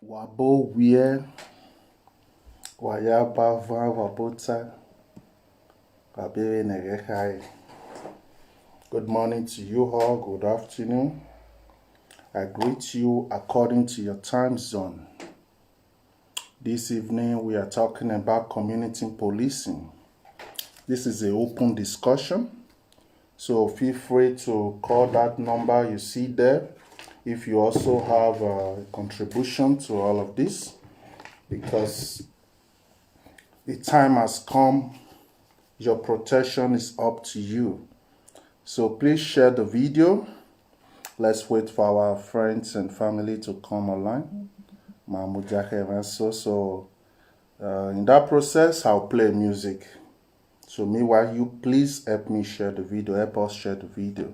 Wabo wie, wayaba van wabota, wabere negehai. Good morning to you all, good afternoon. I greet you according to your time zone. This evening we are talking about community policing. This is an open discussion, so feel free to call that number you see there if you also have a contribution to all of this, because the time has come. Your protection is up to you. So please share the video. Let's wait for our friends and family to come online. So in that process, I'll play music. So meanwhile, you please help me share the video. Help us share the video.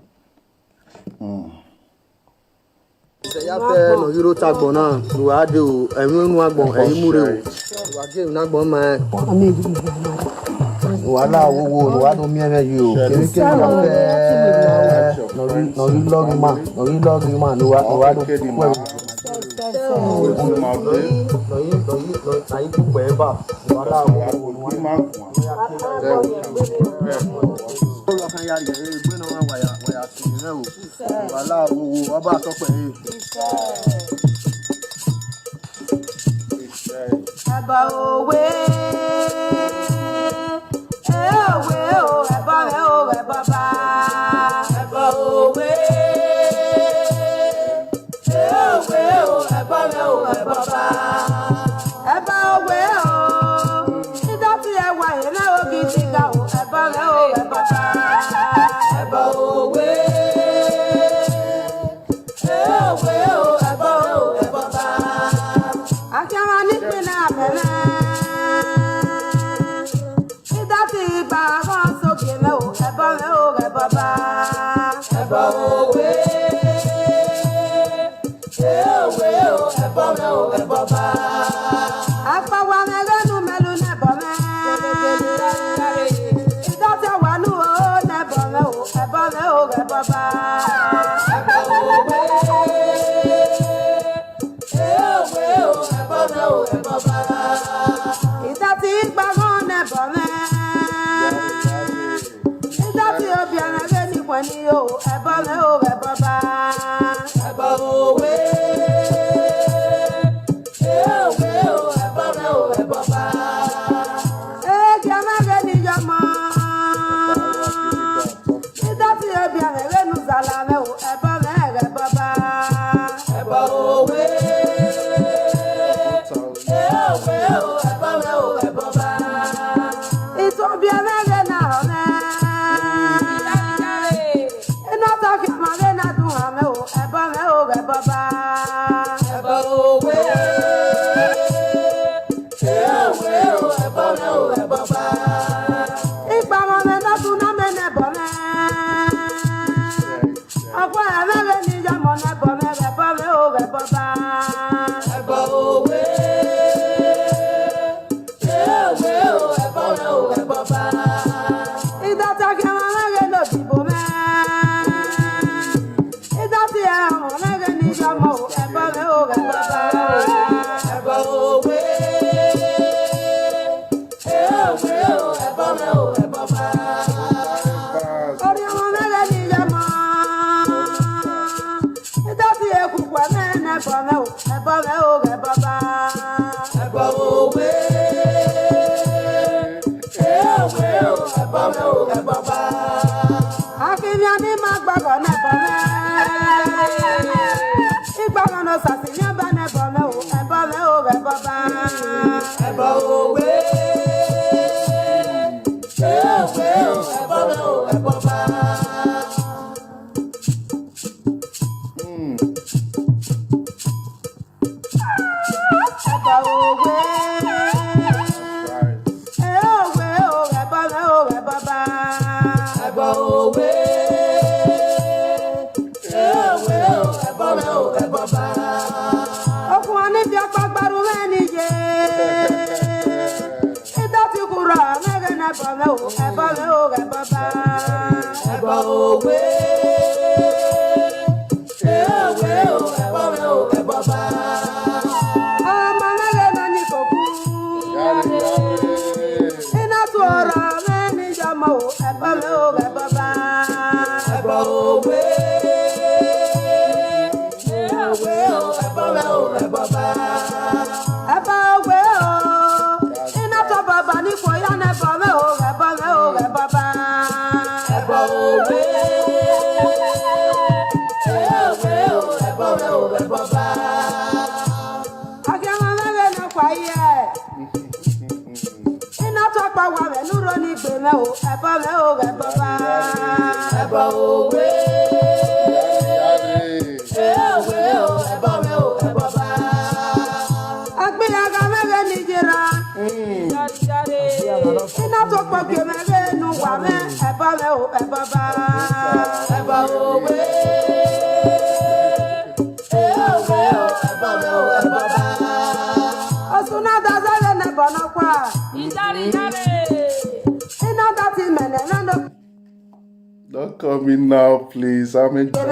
Don't come in now, please. I'm enjoying.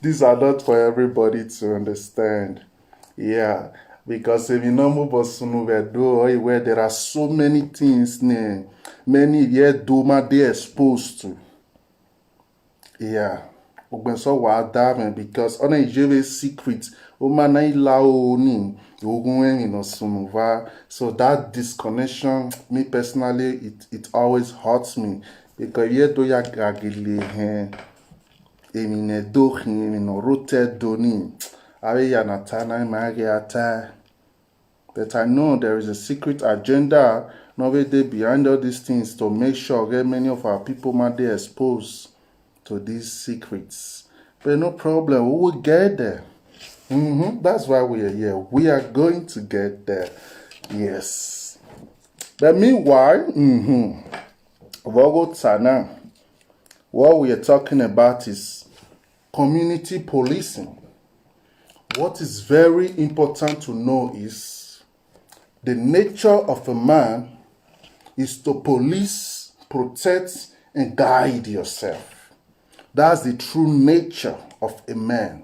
These are not for everybody to understand. Yeah, because if you know where there are so many things, many they're exposed to. Yeah, because on a secret, so that disconnection, me personally, it always hurts me. Because ye do ya gagile hen emine do hin rote doni are ya natana magiata. But I know there is a secret agenda nowadays behind all these things to make sure that many of our people might be exposed to these secrets. But no problem, we will get there. That's why we are here. We are going to get there. Yes. But meanwhile, what we are talking about is community policing. What is very important to know is the nature of a man is to police, protect, and guide yourself. That's the true nature of a man.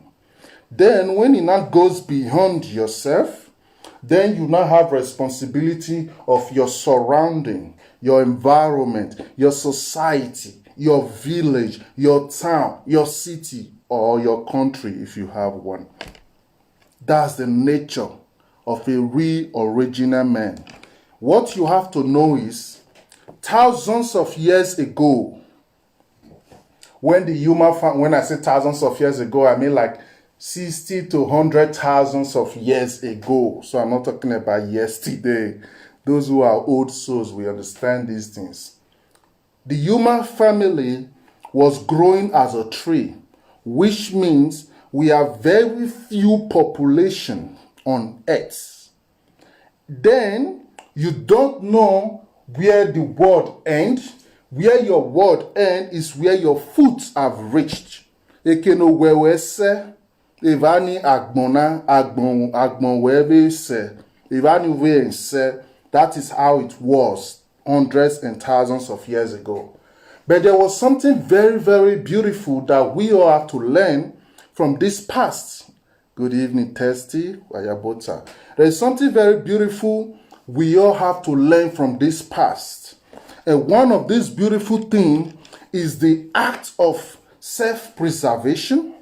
Then when it now goes beyond yourself, then you now have responsibility of your surrounding, your environment, your society, your village, your town, your city, or your country if you have one. That's the nature of a real original man. What you have to know is, thousands of years ago, when I say thousands of years ago, I mean like 60 to 100,000 of years ago. So I'm not talking about yesterday. Those who are old souls, we understand these things. The human family was growing as a tree, which means we have very few population on earth. Then you don't know where the world ends. Where your world ends is where your foot have reached. Ekeno wewese, evani agbona agbon webe se, evani we se. That is how it was hundreds and thousands of years ago. But there was something very, very beautiful that we all have to learn from this past. Good evening, Testy, Wayabota. There is something very beautiful we all have to learn from this past. And one of these beautiful things is the act of self-preservation,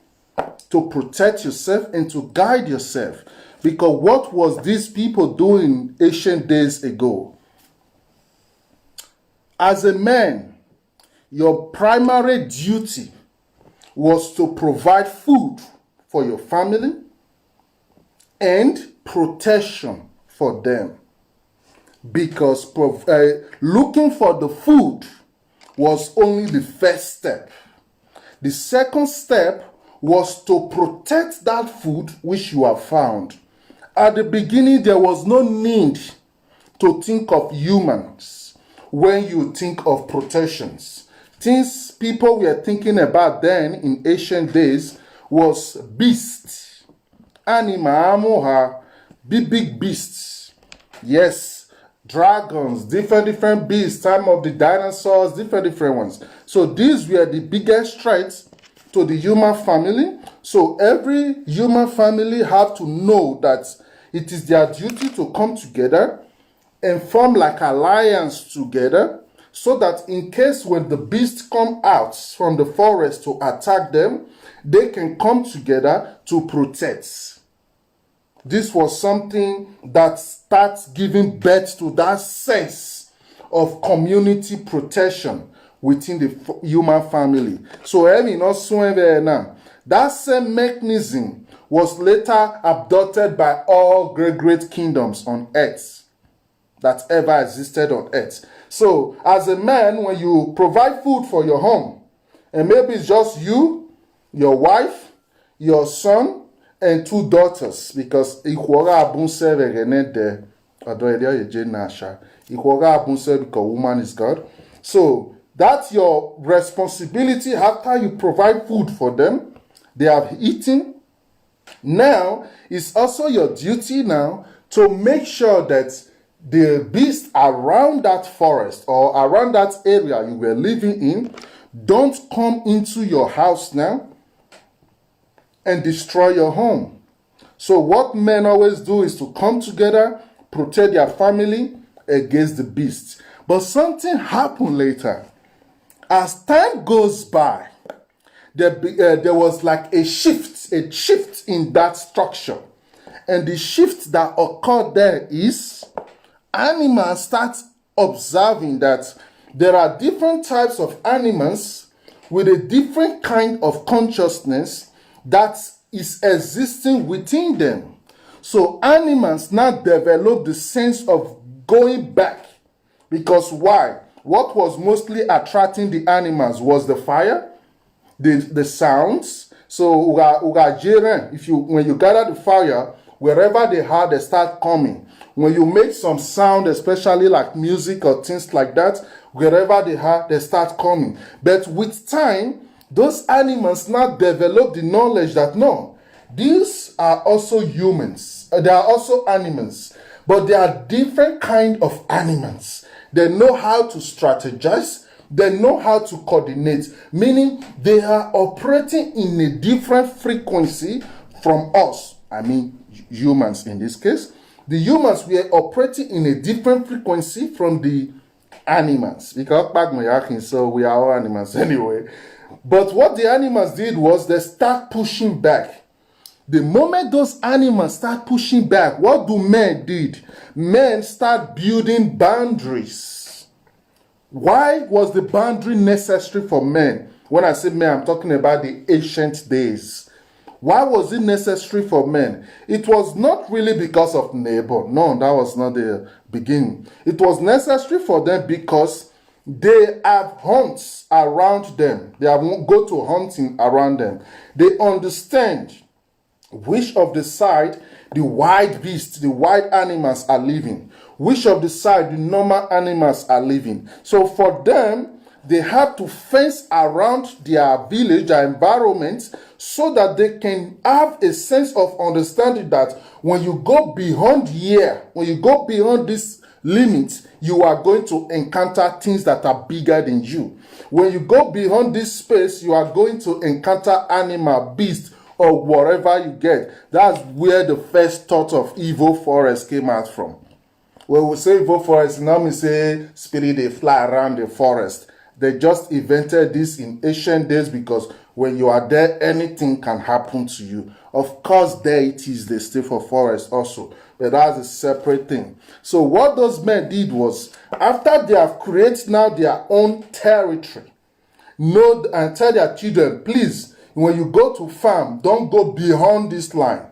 to protect yourself and to guide yourself. Because what was these people doing ancient days ago? As a man, your primary duty was to provide food for your family and protection for them. Because looking for the food was only the first step. The second step was to protect that food which you have found. At the beginning, there was no need to think of humans. when you think of protections. Things people were thinking about then in ancient days was beasts, animal, big beasts. Yes, dragons, different beasts, time of the dinosaurs, different ones. So these were the biggest threats to the human family. So every human family have to know that it is their duty to come together and form like alliance together, so that in case when the beasts come out from the forest to attack them, they can come together to protect. This was something that starts giving birth to that sense of community protection within the human family. So that same mechanism was later adopted by all great kingdoms on earth that ever existed on earth. So as a man, when you provide food for your home, and maybe it's just you, your wife, your son, and 2 daughters, because because woman is God. So that's your responsibility after you provide food for them. They have eaten. Now, it's also your duty now to make sure that the beasts around that forest or around that area you were living in don't come into your house now and destroy your home. So what men always do is to come together, protect their family against the beasts. But something happened later. As time goes by, there was like a shift in that structure. And the shift that occurred there is animals start observing that there are different types of animals with a different kind of consciousness that is existing within them. So animals now develop the sense of going back. Because why? What was mostly attracting the animals was the fire, the sounds. So when you gather the fire, wherever they are, they start coming. When you make some sound, especially like music or things like that, wherever they are, they start coming. But with time, those animals now develop the knowledge that no, these are also humans. They are also animals, but they are different kind of animals. They know how to strategize. They know how to coordinate, meaning they are operating in a different frequency from us. I mean, humans in this case. The humans were operating in a different frequency from the animals. Because so we are all animals anyway. But what the animals did was they start pushing back. The moment those animals start pushing back, what do men did? Men start building boundaries. Why was the boundary necessary for men? When I say men, I'm talking about the ancient days. Why was it necessary for men? It was not really because of neighbor. No, that was not the beginning. It was necessary for them because they have hunts around them. They have go to hunting around them. They understand which of the side the wild beasts, the wild animals are living. Which of the side the normal animals are living. So for them, they have to fence around their village, their environment, so that they can have a sense of understanding that when you go beyond here, when you go beyond this limit, you are going to encounter things that are bigger than you. When you go beyond this space, you are going to encounter animal, beast, or whatever you get. That's where the first thought of evil forest came out from. When we say evil forest, now we say spirit they fly around the forest. They just invented this in ancient days because when you are there, anything can happen to you. Of course, deities, they stay for forest also, but that's a separate thing. So what those men did was, after they have created now their own territory, know and tell their children, please, when you go to farm, don't go beyond this line.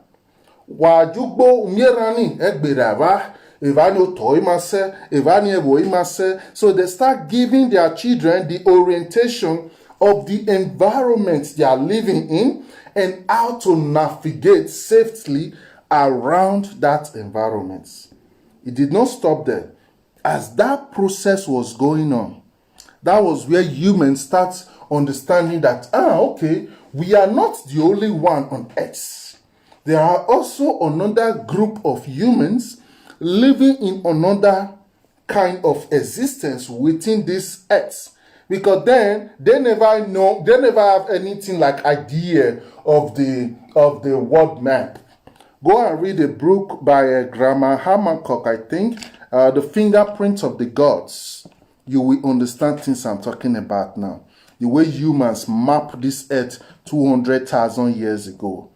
So they start giving their children the orientation of the environment they are living in and how to navigate safely around that environment. It did not stop there. As that process was going on, that was where humans start understanding that, okay, we are not the only one on earth. There are also another group of humans living in another kind of existence within this earth. Because then they never have anything like idea of the world map. Go and read a book by Grandma Hamancock, I think, The Fingerprints of the Gods. You will understand things I'm talking about now. The way humans map this earth 200,000 years ago,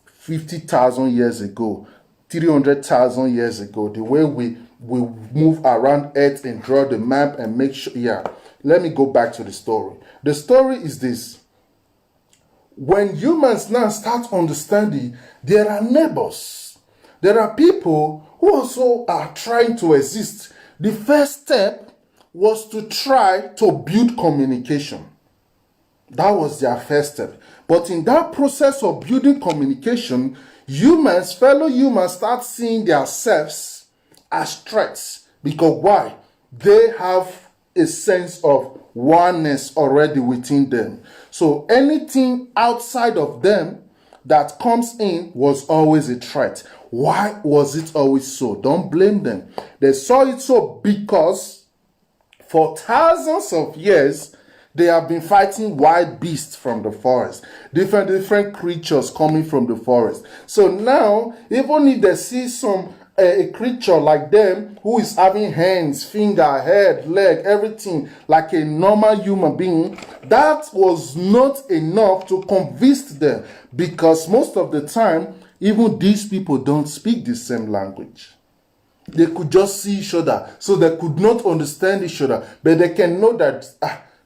50,000 years ago, 300,000 years ago, the way we move around earth and draw the map and make sure, Let me go back to the story. The story is this. When humans now start understanding, there are neighbors. There are people who also are trying to exist. The first step was to try to build communication. That was their first step. But in that process of building communication, fellow humans start seeing themselves as threats. Because why? They have a sense of oneness already within them. So anything outside of them that comes in was always a threat. Why was it always so? Don't blame them. They saw it so because for thousands of years, they have been fighting wild beasts from the forest, different creatures coming from the forest. So now, even if they see a creature like them who is having hands, finger, head, leg, everything like a normal human being, that was not enough to convince them, because most of the time, even these people don't speak the same language. They could just see each other, so they could not understand each other, but they can know that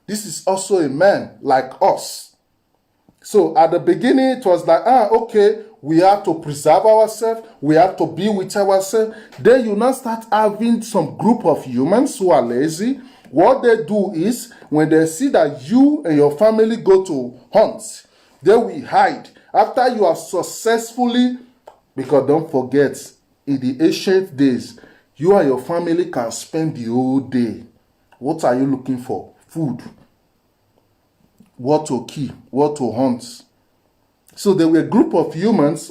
this is also a man like us. So at the beginning, it was like, okay, we have to preserve ourselves, we have to be with ourselves. Then you now start having some group of humans who are lazy. What they do is, when they see that you and your family go to hunt, they will hide. After you have successfully, because don't forget, in the ancient days, you and your family can spend the whole day. What are you looking for? Food. What to kill, what to hunt. So there were a group of humans,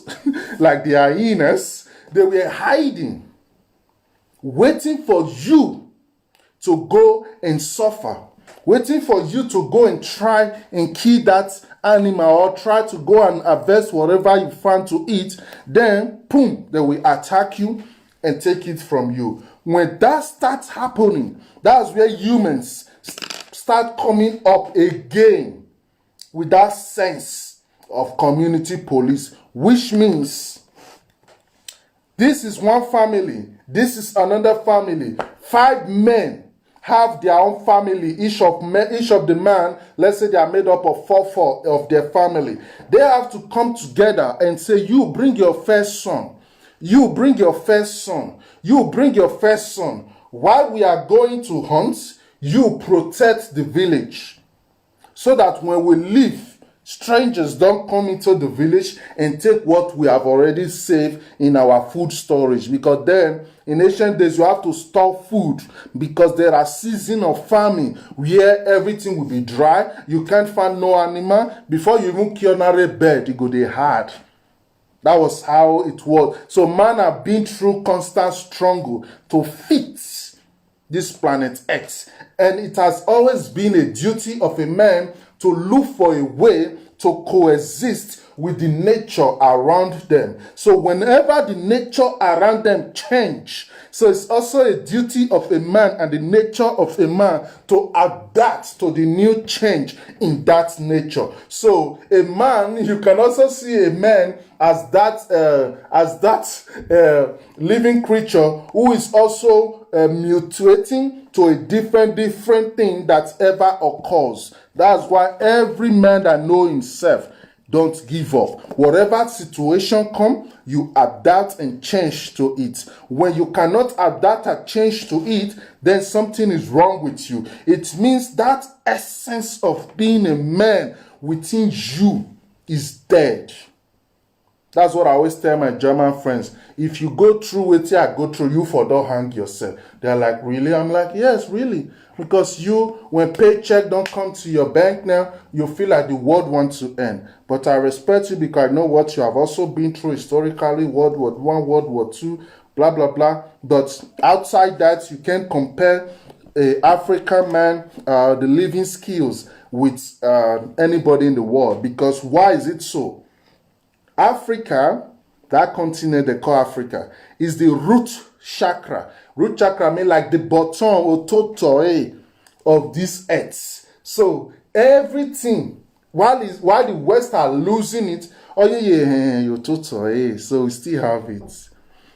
like the hyenas, they were hiding, waiting for you to go and suffer, waiting for you to go and try and kill that animal, or try to go and harvest whatever you find to eat. Then, boom, they will attack you and take it from you. When that starts happening, that's where humans start coming up again with that sense of community police, which means this is one family, this is another family. 5 men have their own family. Each of the man, let's say they are made up of 4 of their family. They have to come together and say, you bring your first son. You bring your first son. You bring your first son. While we are going to hunt, you protect the village, so that when we leave, strangers don't come into the village and take what we have already saved in our food storage. Because then, in ancient days, you have to store food, because there are seasons of famine where everything will be dry. You can't find no animal. Before you even kill a bird, you go dey hard. That was how it was. So man have been through constant struggle to fit this planet Earth. And it has always been a duty of a man to look for a way to coexist with the nature around them. So whenever the nature around them change, so it's also a duty of a man and the nature of a man to adapt to the new change in that nature. So a man, you can also see a man as that living creature who is also mutating to a different thing that ever occurs. That's why every man that knows himself, don't give up. Whatever situation comes, you adapt and change to it. When you cannot adapt and change to it, then something is wrong with you. It means that essence of being a man within you is dead. That's what I always tell my German friends. If you go through what I go through, you for don't hang yourself. They're like, really? I'm like, yes, really. Because when paycheck don't come to your bank now, you feel like the world wants to end. But I respect you because I know what you have also been through historically, World War I, World War II, blah, blah, blah. But outside that, you can't compare a African man, the living skills with anybody in the world. Because why is it so? Africa, that continent they call Africa, is the root chakra. Root chakra means like the bottom or total of this earth. So everything, while the West are losing it, your total, so we still have it.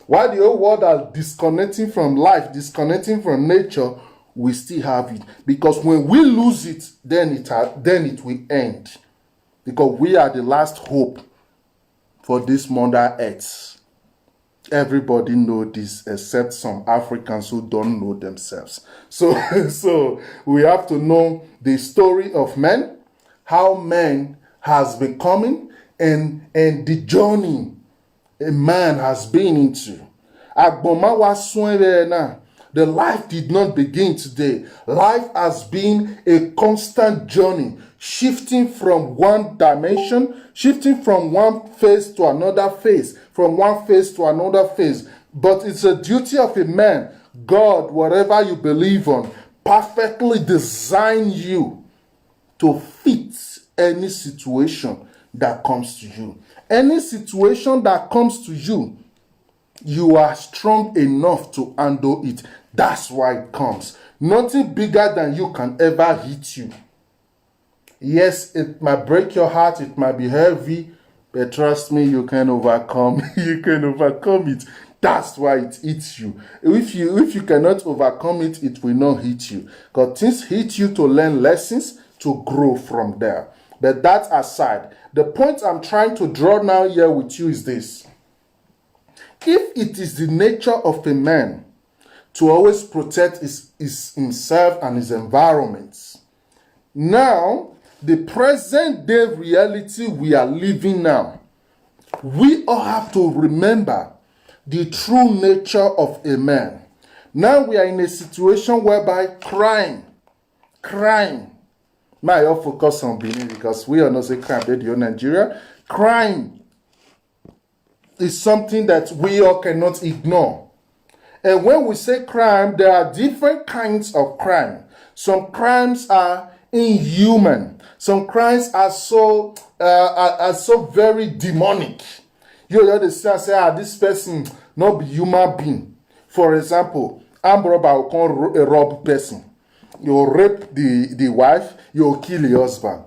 While the whole world are disconnecting from life, disconnecting from nature, we still have it. Because when we lose it, then it will end. Because we are the last hope for this Mother Earth. Everybody know this except some Africans who don't know themselves. So we have to know the story of man, how man has been coming, and the journey a man has been into. The life did not begin today. Life has been a constant journey, shifting from one dimension, shifting from one phase to another phase, from one phase to another phase. But it's a duty of a man, God, whatever you believe on, perfectly designed you to fit any situation that comes to you. Any situation that comes to you, you are strong enough to handle it. That's why it comes. Nothing bigger than you can ever hit you. Yes, it might break your heart, it might be heavy, but trust me, you can overcome. You can overcome it. That's why it hits you. If you cannot overcome it, it will not hit you. Because things hit you to learn lessons, to grow from there. But that aside, the point I'm trying to draw now here with you is this. If it is the nature of a man to always protect himself and his environment, now, the present day reality we are living now, we all have to remember the true nature of a man. Now we are in a situation whereby crime, now I all focus on Benin because we are not say crime, they do Nigeria. Crime is something that we all cannot ignore. And when we say crime, there are different kinds of crime. Some crimes are inhuman. Some crimes are so very demonic. You understand? Say, this person not be human being. For example, armed robber will rob person. You rape the wife, you kill the husband.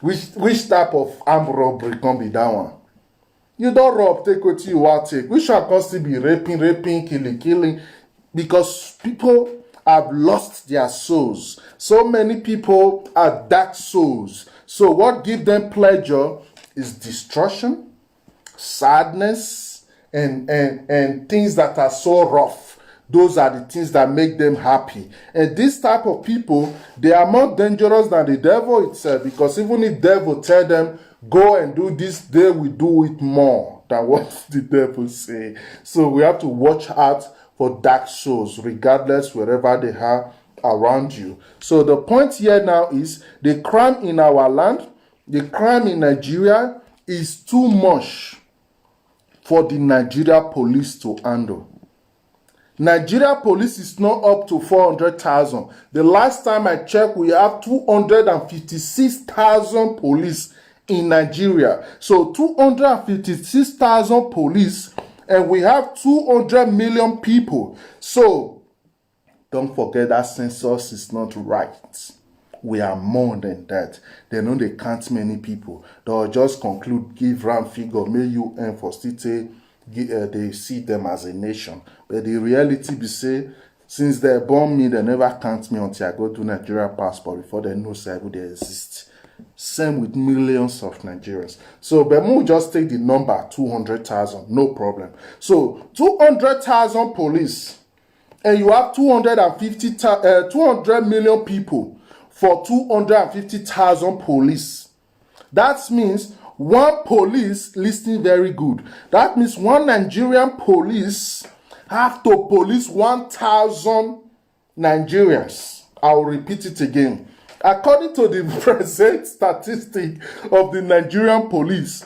Which type of armed robbery can be that one? You don't rob, take what you want to take. We shall constantly be raping, killing. Because people have lost their souls. So many people are dark souls. So what gives them pleasure is destruction, sadness, and things that are so rough. Those are the things that make them happy. And this type of people, they are more dangerous than the devil itself. Because even if the devil tell them, go and do this, they will do it more than what the devil say. So we have to watch out for dark souls, regardless wherever they are around you. So the point here now is the crime in our land, the crime in Nigeria is too much for the Nigeria police to handle. Nigeria police is not up to 400,000. The last time I checked, we have 256,000 police in Nigeria. So 256,000 police, and we have 200 million people. So don't forget that census is not right. We are more than that. They know they count many people. They'll just conclude, give round figure, may you earn for state. They see them as a nation. But the reality be say, since they born me, they never count me until I go to Nigeria passport before they know say they exist. Same with millions of Nigerians. So, but we'll just take the number 200,000, no problem. So, 200,000 police, and you have 200 million people for 250,000 police. That means one police, listen very good. That means one Nigerian police have to police 1,000 Nigerians. I'll repeat it again. According to the present statistic of the Nigerian police,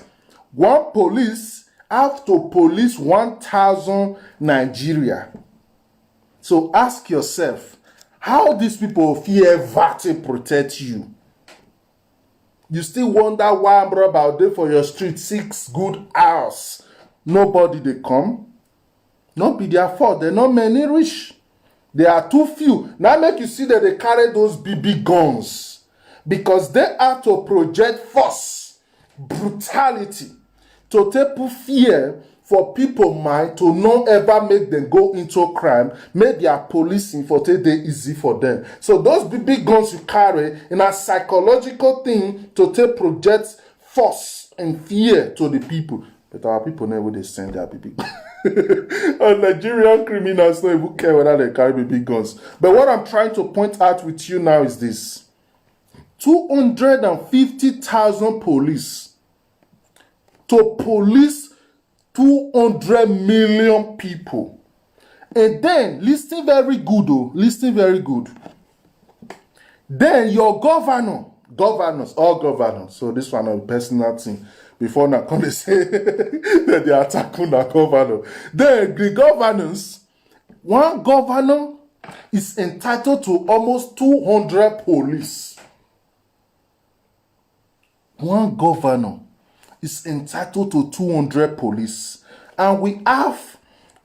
one police have to police 1,000 Nigeria. So ask yourself, how these people fear to protect you? You still wonder why I'm about there for your street 6 good hours. Nobody they come. Not be their fault. They're not many rich. They are too few. Now make you see that they carry those BB guns. Because they have to project force, brutality, to take fear for people mind to not ever make them go into crime, make their policing for today easy for them. So those BB guns you carry in a psychological thing to take project force and fear to the people. But our people never they send their BB guns. And Nigerian criminals don't even care whether they carry BB guns. But what I'm trying to point out with you now is this. 250,000 police to police 200 million people. And then, listen very good, listen very good. Then your governors, all governors, so this one is a personal thing. Before now, come they say that they are attacking the governor. Then the governors, one governor is entitled to almost 200 police. One governor is entitled to 200 police. And we have,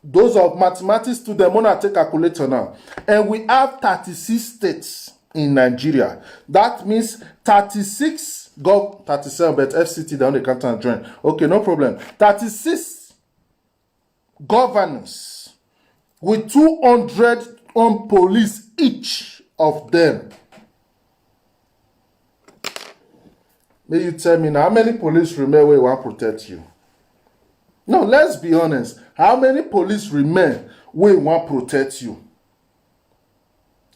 those of mathematics students, I'm going to take a calculator now. And we have 36 states in Nigeria. That means 36, 37, but FCT, down the can't join. Okay, no problem. 36 governors with 200 on police each of them. May you tell me now, how many police remain where want to protect you? No, let's be honest. How many police remain where want to protect you?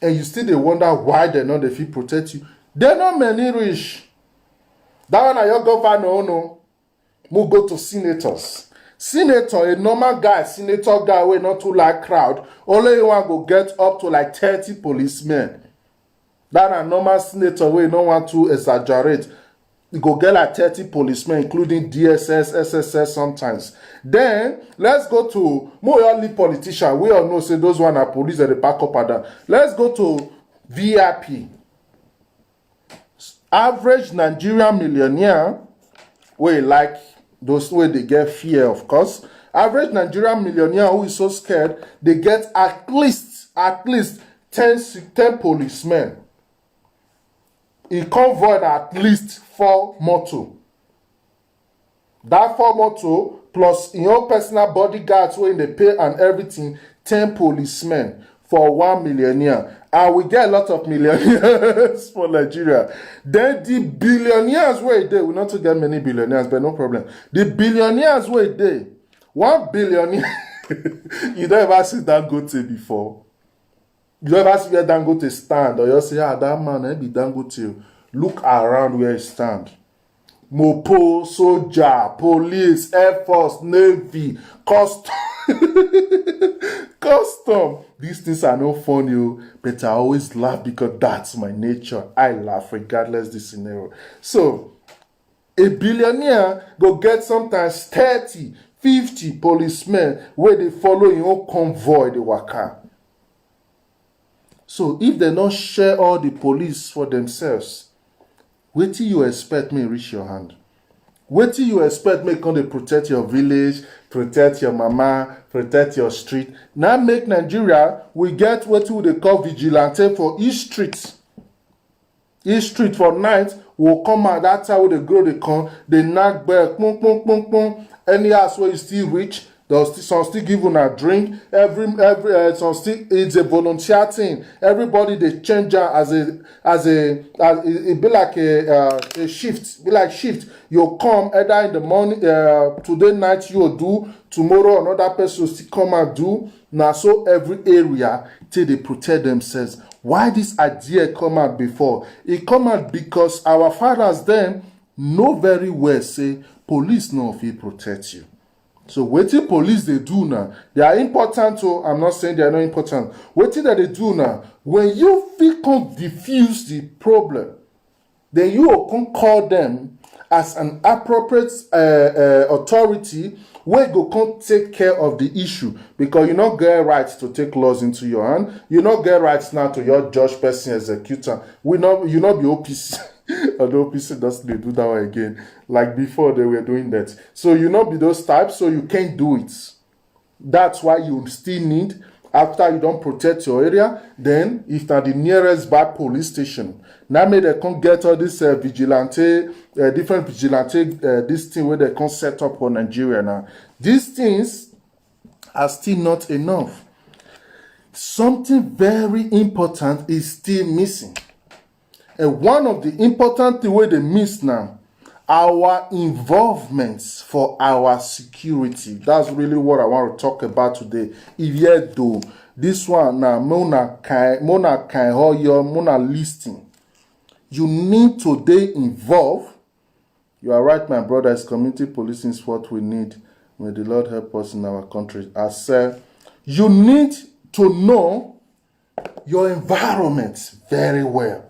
And you still they wonder why they're not if you protect you. They're not many rich. That one are your governor, no. We'll go to senators. Senator, a normal guy, senator guy, we not too like crowd. Only you want to get up to like 30 policemen. That a normal senator, we don't want to exaggerate. You go get like 30 policemen, including DSS, SSS sometimes. Then, let's go to more early politicians. We all know, say, those one are police at the back up and down. Let's go to VIP. Average Nigerian millionaire, where like those where they get fear, of course. Average Nigerian millionaire who is so scared, they get at least 10 policemen. He convoy at least 4 motor. That 4 motor plus your own personal bodyguards when they pay and everything, 10 policemen for 1 millionaire. And we get a lot of millionaires for Nigeria. Then the billionaires where they will not to get many billionaires, but no problem. The billionaires where they 1 billionaire. You don't ever see that Dangote before. You ever see where Dangote stand, or you say, that man, be Dangote. Look around where he stand. Mopo, soldier, police, Air Force, Navy, custom. Custom. These things are no funny, but I always laugh because that's my nature. I laugh regardless the scenario. So, a billionaire go get sometimes 30, 50 policemen where they follow your convoy, the waka. So if they don't share all the police for themselves, wait till you expect me reach your hand. Wait till you expect me come to protect your village, protect your mama, protect your street. Now make Nigeria, we get what they call vigilante for each street. Each street for night will come out. That's how they grow the corn. They knock back, pum, pum, pum, pum. Any house where you still reach, some still give you a drink. Some still it's a volunteer thing. Everybody they change as it be like a shift. Be like shift. You come either in the morning, today night you will do. Tomorrow another person will still come and do. Now so every area till they protect themselves. Why this idea come out before? It come out because our fathers then know very well say police no fit protect you. So wetin police dey do now, they are important o. I'm not saying they are not important. Wetin that they do now, when you fit come diffuse the problem, then you will come call them as an appropriate authority wey go come take care of the issue, because you no get right to take laws into your hand. You no get right now to your judge, person, executor. You no be OPC. Although OPC doesn't they do that one again. Like before they were doing that. So you no be those types, so you can't do it. That's why you still need, after you don't protect your area, then if na the nearest bad police station, now may they come get all this vigilante, different vigilante, this thing where they can set up for Nigeria now. These things are still not enough. Something very important is still missing. And one of the important things where they miss now, our involvements for our security. That's really what I want to talk about today. If yet though, this one now, mona listing. You need to stay involved. You are right, my brothers. Community policing is what we need. May the Lord help us in our country. I said, you need to know your environment very well.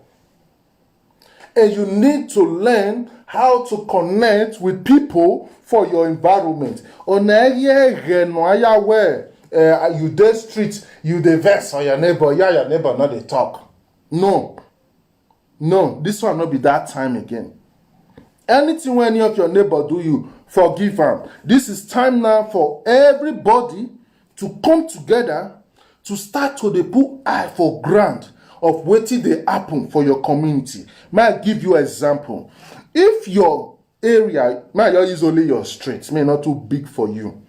And you need to learn how to connect with people for your environment. You dey street, you dey vex on your neighbor, your neighbor not dey talk. No, this one not be that time again. Anything when any of your neighbor do you, forgive them. This is time now for everybody to come together to start to dey put eye for ground of wetin dey happen for your community. May I give you an example? If your area, may I use only your street, may not too big for you.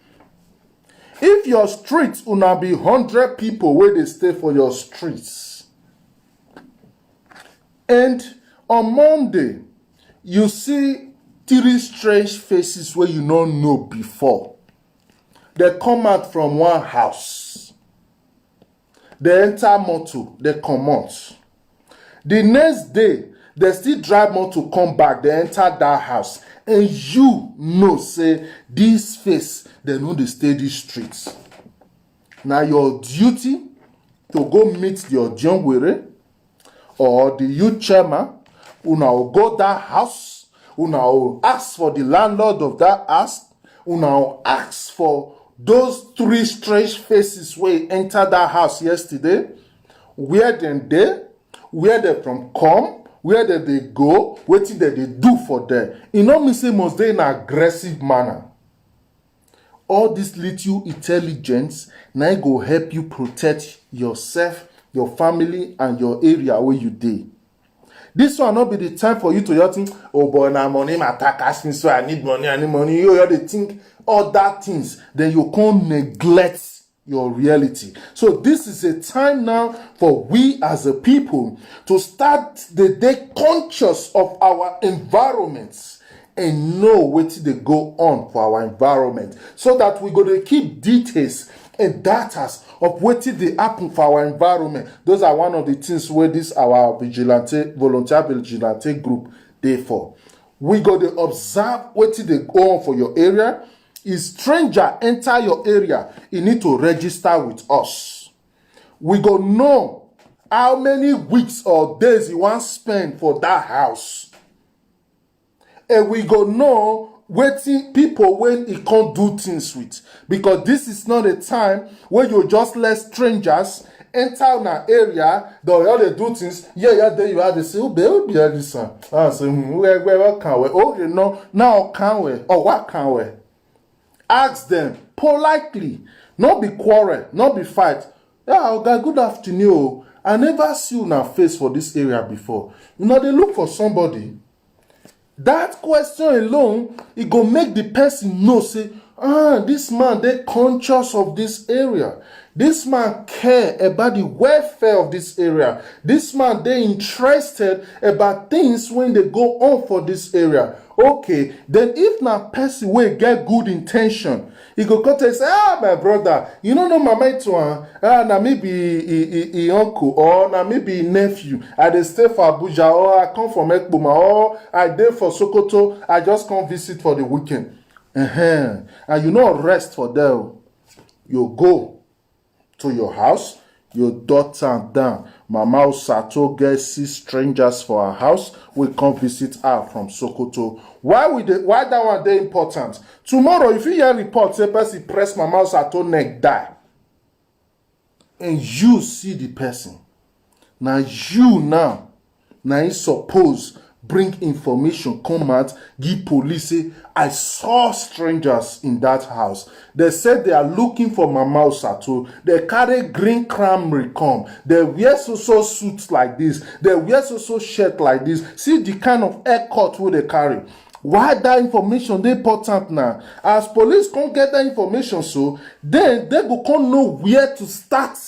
If your street will not be 100 people where they stay for your streets, and on Monday you see 3 strange faces where you don't know before, they come out from one house, they enter motor, they come out. The next day, they still drive motor come back, they enter that house. And you know, say, this face, they know they stay these streets. Now your duty to go meet your Jongwere or the youth chairman, una will go that house, una will ask for the landlord of that house, una will ask for those 3 strange faces where enter that house yesterday, where they from come, where they go, what did they do for them. You know me say must they in an aggressive manner. All this little intelligence now go help you protect yourself, your family, and your area where you dey. This will not be the time for you to think, oh boy, now money my attack ask me, so I need money. You they think other things, then you can't neglect your reality. So this is a time now for we as a people to start the day conscious of our environments and know what they go on for our environment, so that we go to keep details and data of what they happen for our environment. Those are one of the things where this our volunteer vigilante group they for. We go to observe what they go on for your area. If stranger enter your area, you need to register with us. We go know how many weeks or days you want spend for that house. And we go know waiting people when you can't do things with. Because this is not a time where you just let strangers enter an area, they do things. There you are, they say, oh, baby, this one. I say, where can we? Oh, you know, now can we? Or what can we? Ask them politely, not be quarrel, not be fight. Yeah, okay, good afternoon. I never see you now face for this area before. You know, they look for somebody. That question alone, it go make the person know, say, this man, they conscious of this area. This man care about the welfare of this area. This man, they interested about things when they go on for this area. Okay, then if na person will get good intention, he go come and say, my brother, you don't know my mate one. Na maybe he uncle or na maybe nephew. I dey stay for Abuja or I come from Ekpoma or I dey for Sokoto. I just come visit for the weekend. And you know rest for there. You go to your house, your daughter down. Mama Osato get 6 strangers for her house. We come visit her from Sokoto. Why that one dey important? Tomorrow, if you hear report, say person press Mama Osato neck die, and you see the person. Now you suppose bring information, come out, give police, say, I saw strangers in that house. They said they are looking for Mama Osato. They carry green cranberry come. They wear so suits like this. They wear so shirt like this. See the kind of haircut where they carry. Why that information they important now? As police can't get that information, so then they go can't know where to start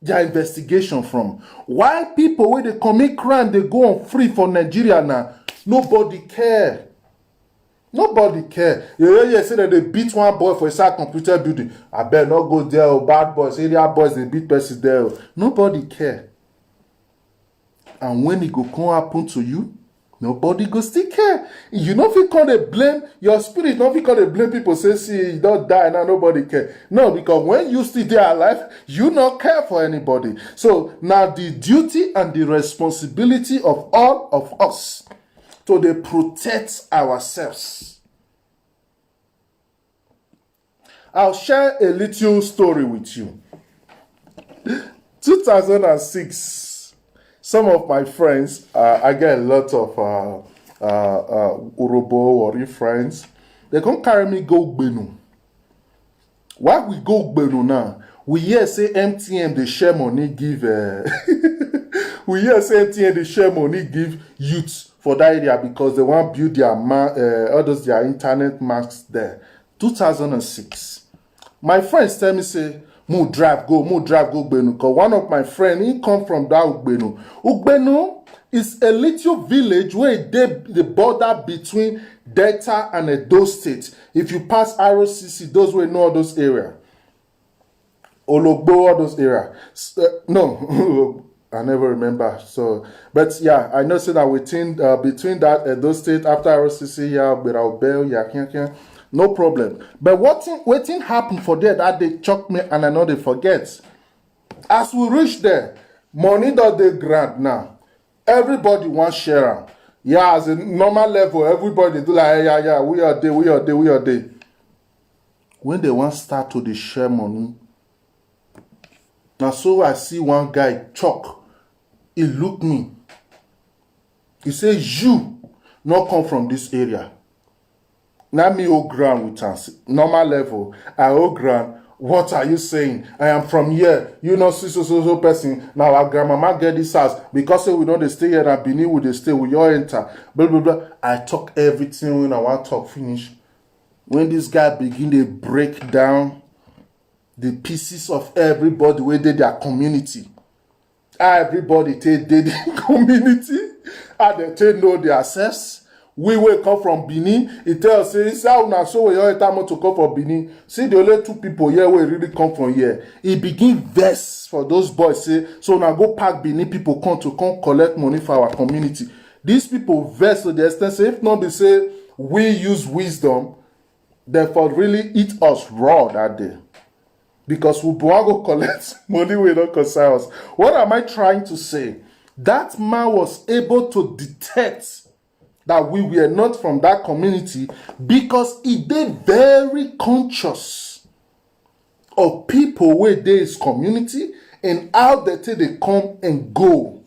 their investigation from. Why people when they commit crime they go on free for Nigeria now? Nobody care. Nobody care. You say that they beat one boy for a computer building. I better not go there. Bad boys, area boys, they beat person there. Nobody care. And when it go come happen to you, nobody go still care. You know if you can't blame your spirit, not if you can't blame people say, see, you don't die now, nobody care. No, because when you still there alive, you not care for anybody. So now the duty and the responsibility of all of us to they protect ourselves. I'll share a little story with you. 2006. Some of my friends, I get a lot of Urobo or friends. They come carry me go Gbenu. Why we go Gbenu now? We hear say MTN they share money give. We hear say MTN they share money give youths for that area because they want build their their internet masks there. 2006. My friends tell me say, Mo drive go Ugbenu. Because one of my friends, he come from that Ugbenu. Ugbenu is a little village where the border between Delta and Edo State. If you pass ROCC, those will know all those areas. Ologbo, all those areas. No, I never remember. So, but yeah, I know say that within between that Edo State after ROCC, yeah, Biraubel, yeah. No problem. But what thing happened for there that they choke me and I know they forget. As we reach there, money that they grant now. Everybody wants share. Yeah, as a normal level, everybody do like, yeah, we are there. When they want start to the share money, now so I see one guy choke. He look me. He says, you not come from this area. Now me ground with us. Normal level. I ground. What are you saying? I am from here. You know, so person. Now our grandmama get this house. Because we don't stay here and Benin with they stay with your enter. Blah blah blah. I talk everything when I want to talk finish. When this guy begin to break down the pieces of everybody where they their community. Everybody take their community. And they know their access. We will come from Benin. It tells us, so we all time to come from Benin. See the only 2 people here will really come from here. It begin vex for those boys. Say, so now go pack Benin people come collect money for our community. These people vex to the extent, say, if not they say we use wisdom, therefore really eat us raw that day. Because we want to collect money, we don't concern us. What am I trying to say? That man was able to detect that we were not from that community because he did very conscious of people where there is community and how they come and go.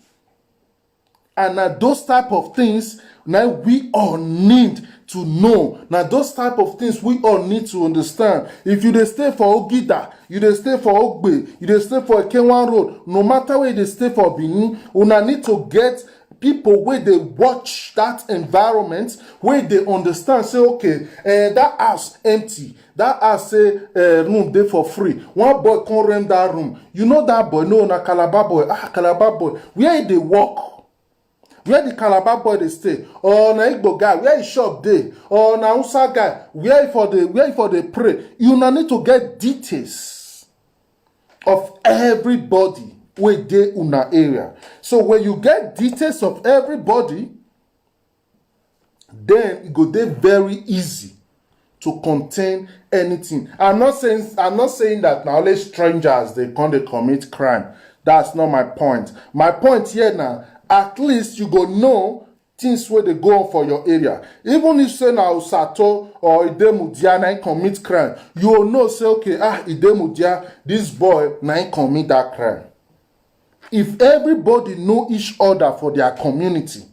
And now those type of things, now we all need to know. Now those type of things we all need to understand. If you dey stay for Ogida, you dey stay for Ogbe, you dey stay for Ekenwan Road, no matter where you dey stay for Benin, una need to get people where they watch that environment, where they understand, say, okay, that house empty, that house say room there for free. One boy come rent that room. You know that boy, no, na Calabar boy. Calabar boy. Where they walk? Where the Calabar boy they stay? Or na Igbo guy, where his shop dey? Or na Hausa guy, where for the pray? You now need to get details of everybody where they una area. So when you get details of everybody, then it go dey very easy to contain anything. I'm not saying that now only strangers they commit crime. That's not my point. My point here now, at least you go know things where they go on for your area. Even if say now Usato or Idemudia na commit crime, you will know, say, okay, Idemudia, this boy na commit that crime. If everybody know each other for their community,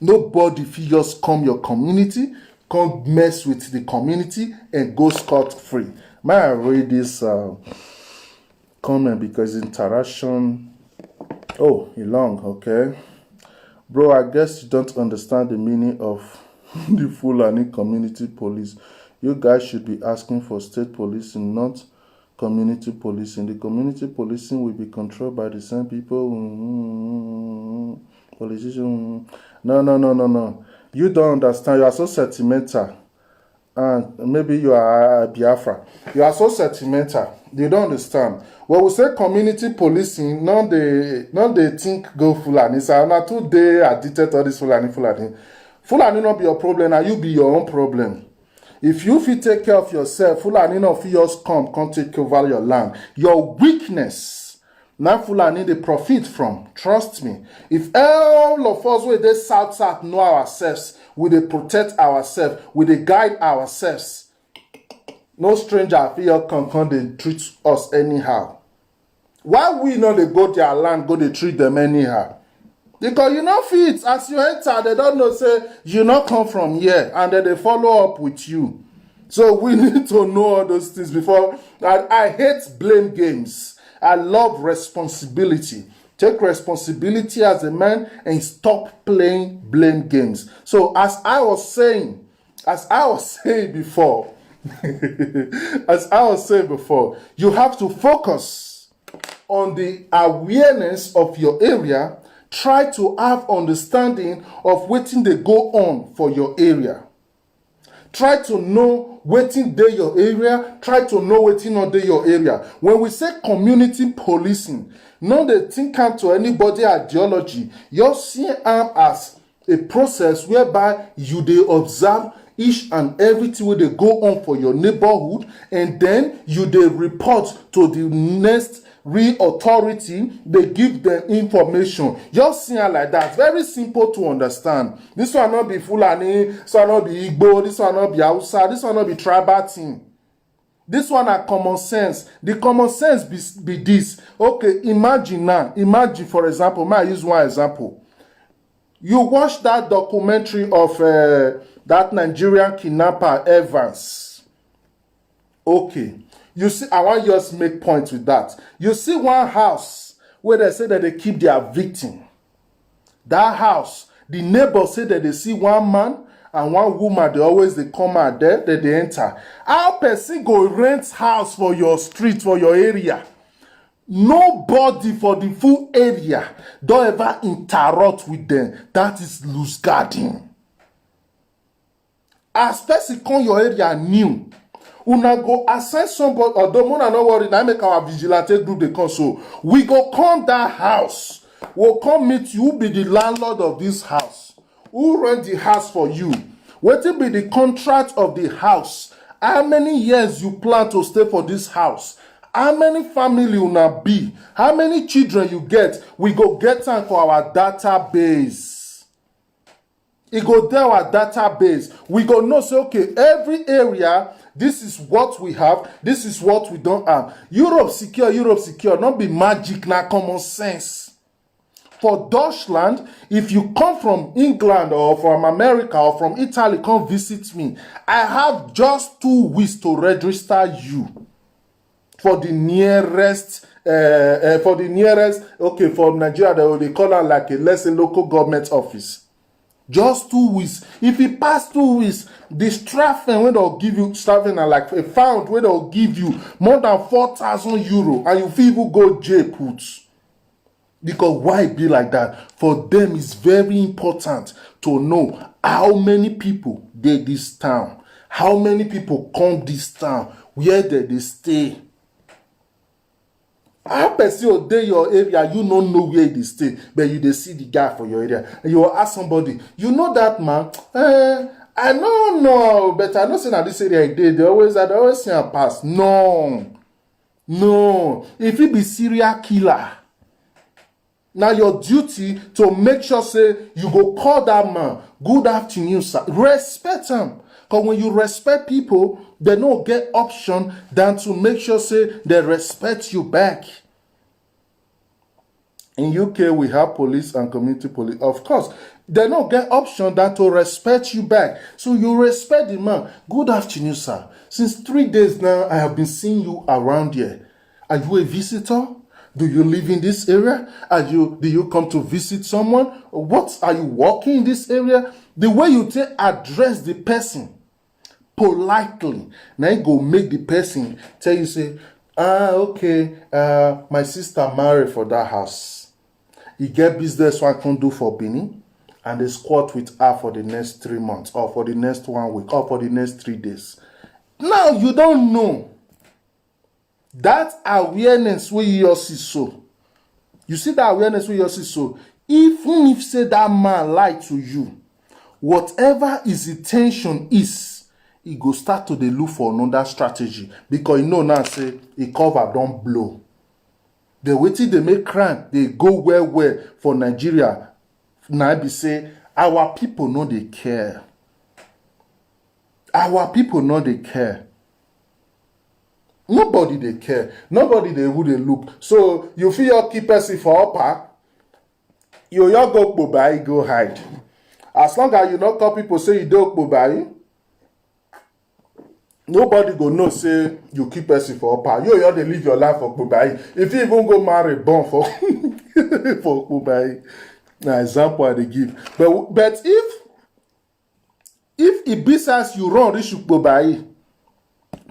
nobody figures come your community, come mess with the community and go scot-free. May I read this comment because interaction. Oh, you long, okay. Bro, I guess you don't understand the meaning of the Fulani community police. You guys should be asking for state policing, not community policing. The community policing will be controlled by the same people. Politicians. No. You don't understand. You are so sentimental. And maybe you are Biafra. You are so sentimental. You don't understand. When we say community policing, none they think go Fulani. So now today addicted to all this Fulani. Fulani not be your problem, and you be your own problem. If you fit take care of yourself, Fulani not fit just come take over your land. Your weakness, now Fulani they profit from. Trust me. If all of us with this south know ourselves, we they protect ourselves, we they guide ourselves. No stranger feel can they treat us anyhow. Why we know they go their land, go they treat them anyhow? Because you know fit, as you enter, they don't know say you not come from here, and then they follow up with you. So we need to know all those things before. I hate blame games. I love responsibility. Take responsibility as a man and stop playing blame games. So as I was saying before, you have to focus on the awareness of your area. Try to have understanding of wetin dey go on for your area. Try to know wetin dey your area. Try to know wetin not dey your area. When we say community policing, no dey think am to anybody ideology. You see am as a process whereby you dey observe each and everything wey dey go on for your neighborhood, and then you dey report to the next real authority. They give them information. Just see it like that. Very simple to understand. This one not be Fulani, this one not be Igbo, this one not be Hausa, this one not be tribal thing. This one are common sense. The common sense be this. Okay, imagine for example, may I use one example. You watch that documentary of that Nigerian kidnapper Evans. Okay. You see, I want you just make points with that. You see one house where they say that they keep their victim. That house, the neighbors say that they see one man and one woman, they come out there, that they enter. How person go rent house for your street, for your area? Nobody for the full area don't ever interrupt with them. That is loose guarding. As person come your area new, una go assign somebody, although Mona no worry, now make our vigilante group they come. So we go come that house. We'll come meet you, who be the landlord of this house. Who rent the house for you? What will be the contract of the house? How many years you plan to stay for this house? How many family una be? How many children you get? We go get them for our database. It go there our database. We go know, say, okay, every area, this is what we have, this is what we don't have. Europe secure, not be magic, na common sense. For Deutschland, if you come from England or from America or from Italy, come visit me. I have just 2 weeks to register you for the nearest okay, for Nigeria they call it like a, let's say, local government office. Just 2 weeks. If it pass 2 weeks, the strafen wey they'll give you, strafen na like a fund wey they'll give you more than 4,000 euro, and you fit even go jail put. Because why it be like that? For them, it's very important to know how many people dey this town, how many people come this town, where they stay. How person will dey your area, you don't know where they stay, but you dey see the guy for your area, and you will ask somebody, you know that man? I don't know, but I know say that this area they always see him pass. No, if he be serial killer, now your duty to make sure say you go call that man, good afternoon, sir. Respect him. Because when you respect people, they don't get option than to make sure say they respect you back. In UK, we have police and community police. Of course, they don't get option than to respect you back. So you respect the man. Good afternoon, sir. Since 3 days now, I have been seeing you around here. Are you a visitor? Do you live in this area? Do you come to visit someone? What are you working in this area? The way you address the person politely, now you go make the person tell you, say, okay, my sister married for that house. You get business one can do for Benin, and they squat with her for the next 3 months, or for the next 1 week, or for the next 3 days. Now you don't know. That awareness where you see so. You see that awareness where you see so. Even if say that man lied to you, whatever his intention is, he go start to dey look for another strategy, because you know now say a cover don't blow. The waiting they make crime, they go well for Nigeria. Now be say our people know they care. Our people know they care. Nobody they care. Nobody they who they look. So you feel your key person for upper, you go buy, go hide. As long as you not call people say you don't buy, nobody go know say you keep person for upper. You they live your life for buy. If you even go marry born for for buy. Now example I they give. But if it business you run this buy.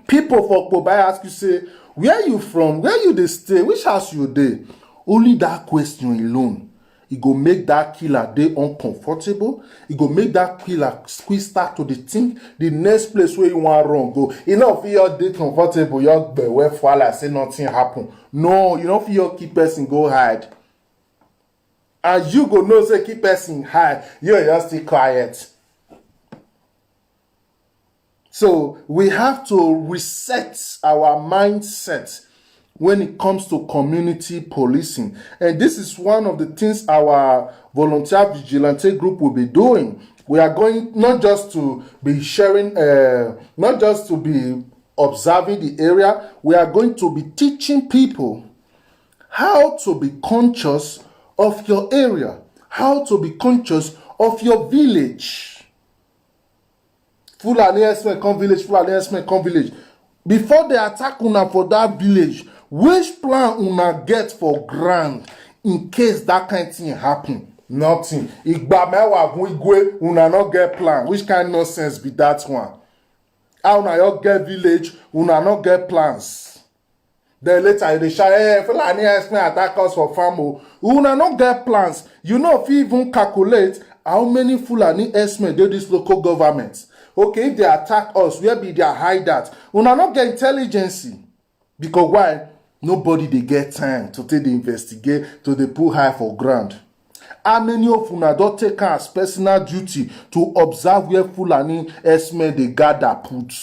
People for Kobai ask you, say, where you from? Where you dey stay? Which house you dey? Only that question alone, it go make that killer dey uncomfortable. It go make that killer start to think the next place where you want run go. You know, if you're dey comfortable, you're where fall like say nothing happen. No, you don't feel your key person go hide. And you go know say key person hide. You're just stay quiet. So we have to reset our mindset when it comes to community policing. And this is one of the things our volunteer vigilante group will be doing. We are going not just to be sharing, not just to be observing the area, we are going to be teaching people how to be conscious of your area, how to be conscious of your village. Fulani Esme come village, Fulani Esme come village. Before they attack una for that village, which plan una get for ground in case that kind of thing happen? Nothing. Igba mewa gwigwe una not get plan. Which kind of nonsense be that one? How una you get village, una not get plans. Then later they shout, hey, Fulani Esme attack us for farm. Una not get plans. You know if you even calculate how many Fulani Esme do this local government. Okay, if they attack us, where be their hideout? Una not get intelligence. Because why? Nobody they get time to take the investigate, to the put high for ground. How many of una don't take as personal duty to observe where Fulani Esme they gather put?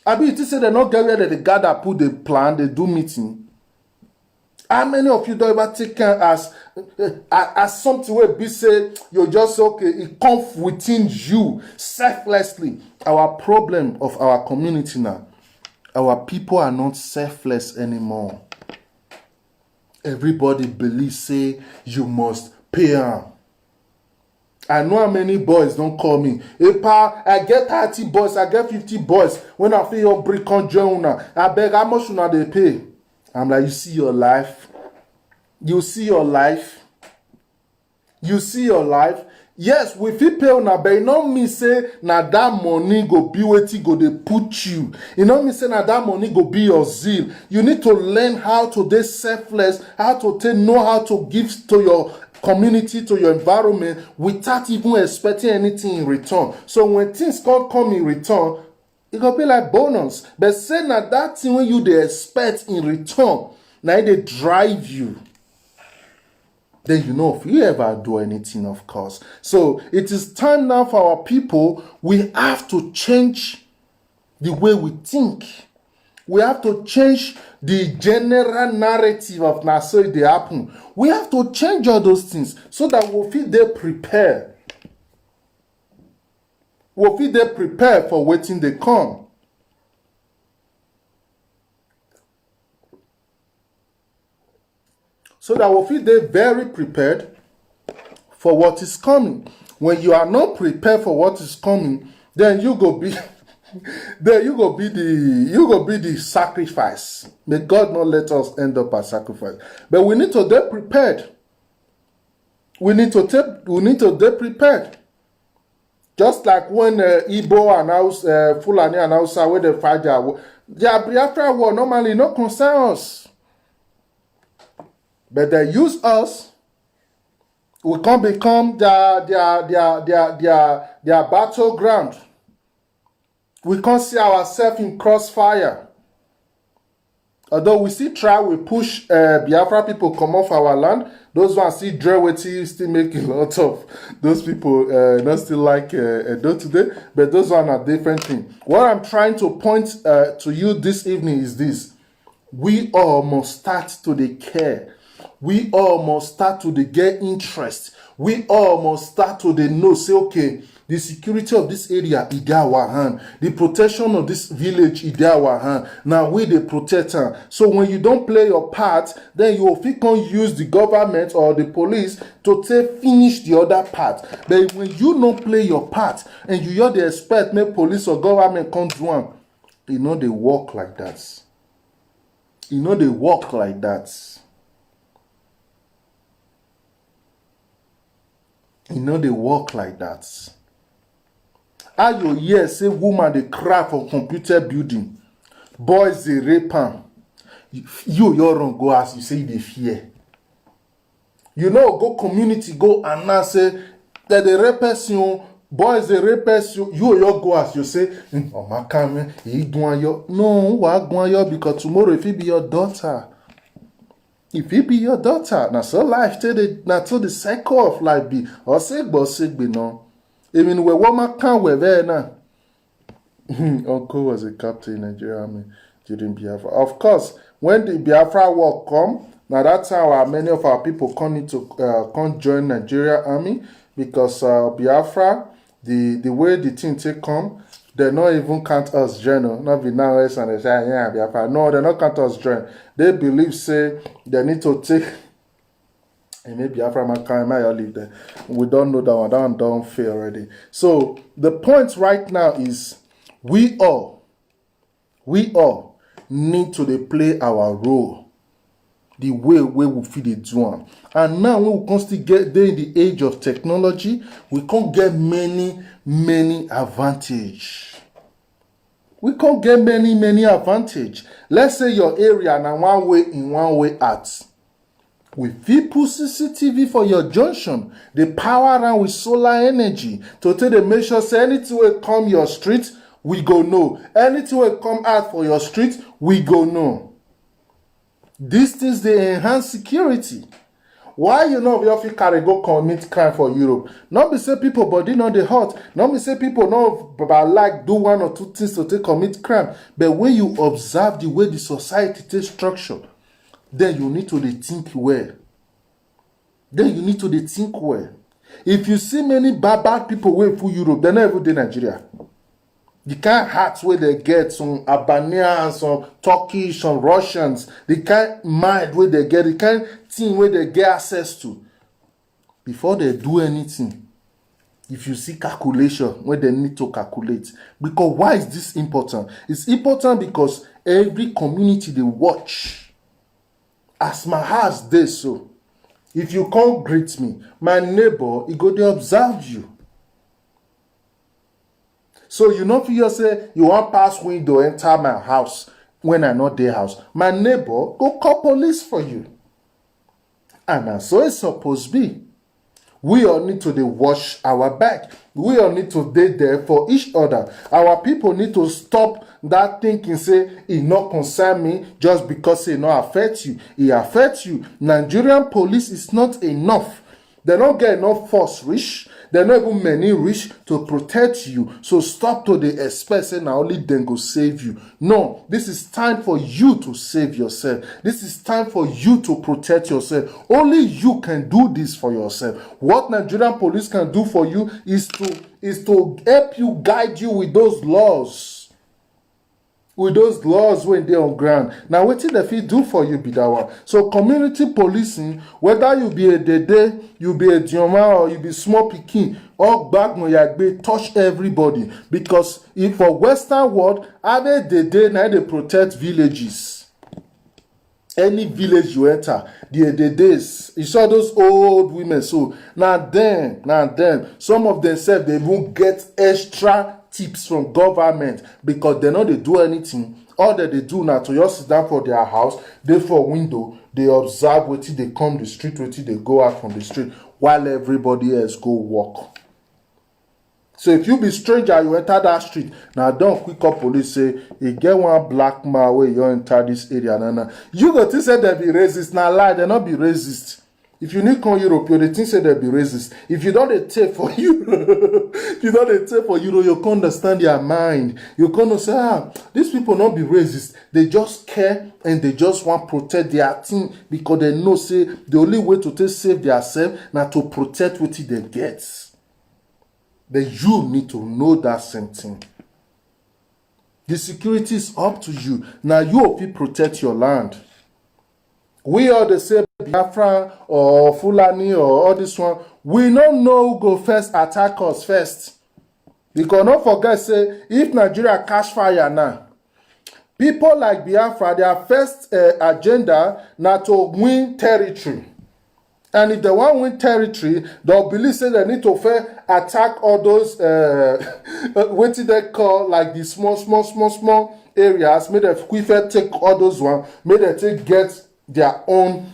I mean, it say they not get where they gather put, they plan, they do meeting. How many of you don't ever take care as something where be say you're just okay, it comes within you selflessly. Our problem of our community now, our people are not selfless anymore. Everybody believes say you must pay them. I know how many boys don't call me. Epa, I get 30 boys, I get 50 boys. When I feel your brick on join, I beg how much una they pay. I'm like, you see your life. You see your life. You see your life. Yes, we fit pay una, but e no mean say na that money go be wetin go dey put you. E no mean say na that money go be your zeal. You need to learn how to dey selfless, how to know how to give to your community, to your environment without even expecting anything in return. So when things come in return, e go be like bonus. But say na that thing wey you dey expect in return, na e dey drive you. Then you know if you ever do anything, of course. So it is time now for our people. We have to change the way we think. We have to change the general narrative of now so it happen. We have to change all those things so that we'll feel they prepare. We'll feel they prepare for waiting they come. So that we'll feel they very prepared for what is coming. When you are not prepared for what is coming, then you go be the sacrifice. May God not let us end up as sacrifice. But we need to get prepared. We need to get prepared. Just like when Igbo announced Fulani announced where the fight their Biafra war normally not concern us. But they use us. We can become their battleground. We can't see ourselves in crossfire. Although we still try, we push Biafra people come off our land. Those ones still draw with you, still make a lot of those people not still like Edo today. But those ones are different thing. What I'm trying to point to you this evening is this. We all must start to care. We all must start to get interest. We all must start to know, say, okay, the security of this area is in our hand. The protection of this village is in our hand. Now we the protector. So when you don't play your part, then you can use the government or the police to finish the other part. But when you don't play your part and you the expect maybe police or government come do one, you know they work like that. You know they work like that. You know they work like that. How you hear say woman they cry for computer building, boys they rape am. Your own go as you say they fear. You know go community go and now say that the rape person, boys they rape you. You go as you say, oh my camera, he doing your no, what going your because tomorrow if it be your daughter. If it be your daughter, now so life till the cycle of life be or say no. Even when woman can't wear there now. Uncle was a captain in Nigerian army during Biafra. Of course, when the Biafra war come, now that's how many of our people come join Nigerian army because Biafra, the way the thing take come, they not even count us join. Not be now and they say yeah Biafra. No, they not count us join. They believe say they need to take. And maybe Biafra might leave there. We don't know that one. That one don't fail already. So the point right now is we all need to play our role the way we feel it do. And now when we constantly get there in the age of technology, we can't get many advantage. We can't get many advantage. Let's say your area now one way out. With people CCTV for your junction, the power around with solar energy to take the measure say anything will come your street, we go know. Anything will come out for your street, we go know. These things they enhance security. Why you know if you carry go commit crime for Europe? Not be say people body not the hot. Not be say people know like do one or two things to take commit crime. But when you observe the way the society takes structure, then you need to think well. If you see many bad people way for Europe, they're not even in Nigeria. The kind of hearts where they get some Albanians, some Turkish, some Russians, the kind of mind where they get, the kind of thing where they get access to before they do anything. If you see calculation, when they need to calculate. Because why is this important? It's important because every community they watch. As my house dey so. If you come greet me, my neighbor, he go dey observe you. So you know, if you say you want pass window enter my house when I not dey house, my neighbor go call police for you. And na so it's supposed to be. We all need to dey watch our back. We all need to dey there for each other. Our people need to stop that thinking, say, it not concern me just because it not affect you. It affects you. Nigerian police is not enough. They don't get enough force reach. They're not even many reach to protect you. So stop to the expect say now only them go save you. No, this is time for you to save yourself. This is time for you to protect yourself. Only you can do this for yourself. What Nigerian police can do for you is to help you, guide you with those laws. With those laws when they're on ground. Now, what did they do for you, be that one? So, community policing, whether you be a dede, you be a dioma, or you be small pikin, all back no yagbe, touch everybody. Because if for Western world, ave dede now they protect villages. Any village you enter, the days, you saw those old women. So now then, some of themselves they won't get extra tips from government because they know they do anything. All that they do now to just sit down for their house, they for window, they observe what they come the street, what they go out from the street, while everybody else go walk. So if you be stranger, you enter that street. Now don't quick up police say, you get one black man where you enter this area. Nah. You go to say they be racist. Now lie, they not be racist. If you need come Europe, you think say they be racist. If you don't they take for Euro, if you don't they take for Euro, you can't understand their mind. You can't say, these people not be racist. They just care and they just want to protect their team because they know say the only way to take save themselves now to protect what they get. Then you need to know that same thing. The security is up to you. Now you hope you protect your land. We are the same Biafra or Fulani or all this one. We don't know who go first attack us first. Because don't forget, say, if Nigeria catch fire now, people like Biafra, their first agenda now to win territory. And if they want to win territory, they'll believe say they need to first attack all those what did they call like the small areas. May they quicker take all those ones. May they take get their own.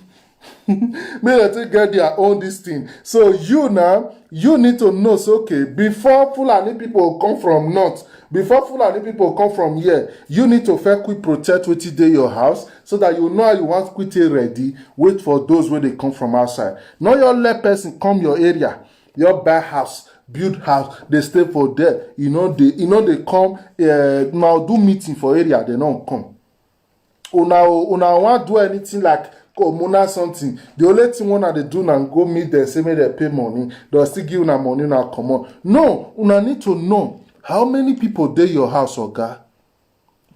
May they take get their own this thing. So you now you need to know. So okay, before Fulani people come from north, before Fulani people come from here, you need to first quick protect what is your house. So that you know how you want quickly ready, wait for those where they come from outside. Now your let person come your area, your buy house, build house, they stay for there. They come now do meeting for area, they don't come. Una want do anything like Mona something. The only thing one they do now go meet them, say may they pay money, they'll still give una money now come on. No, una need to know how many people dey your house, oga.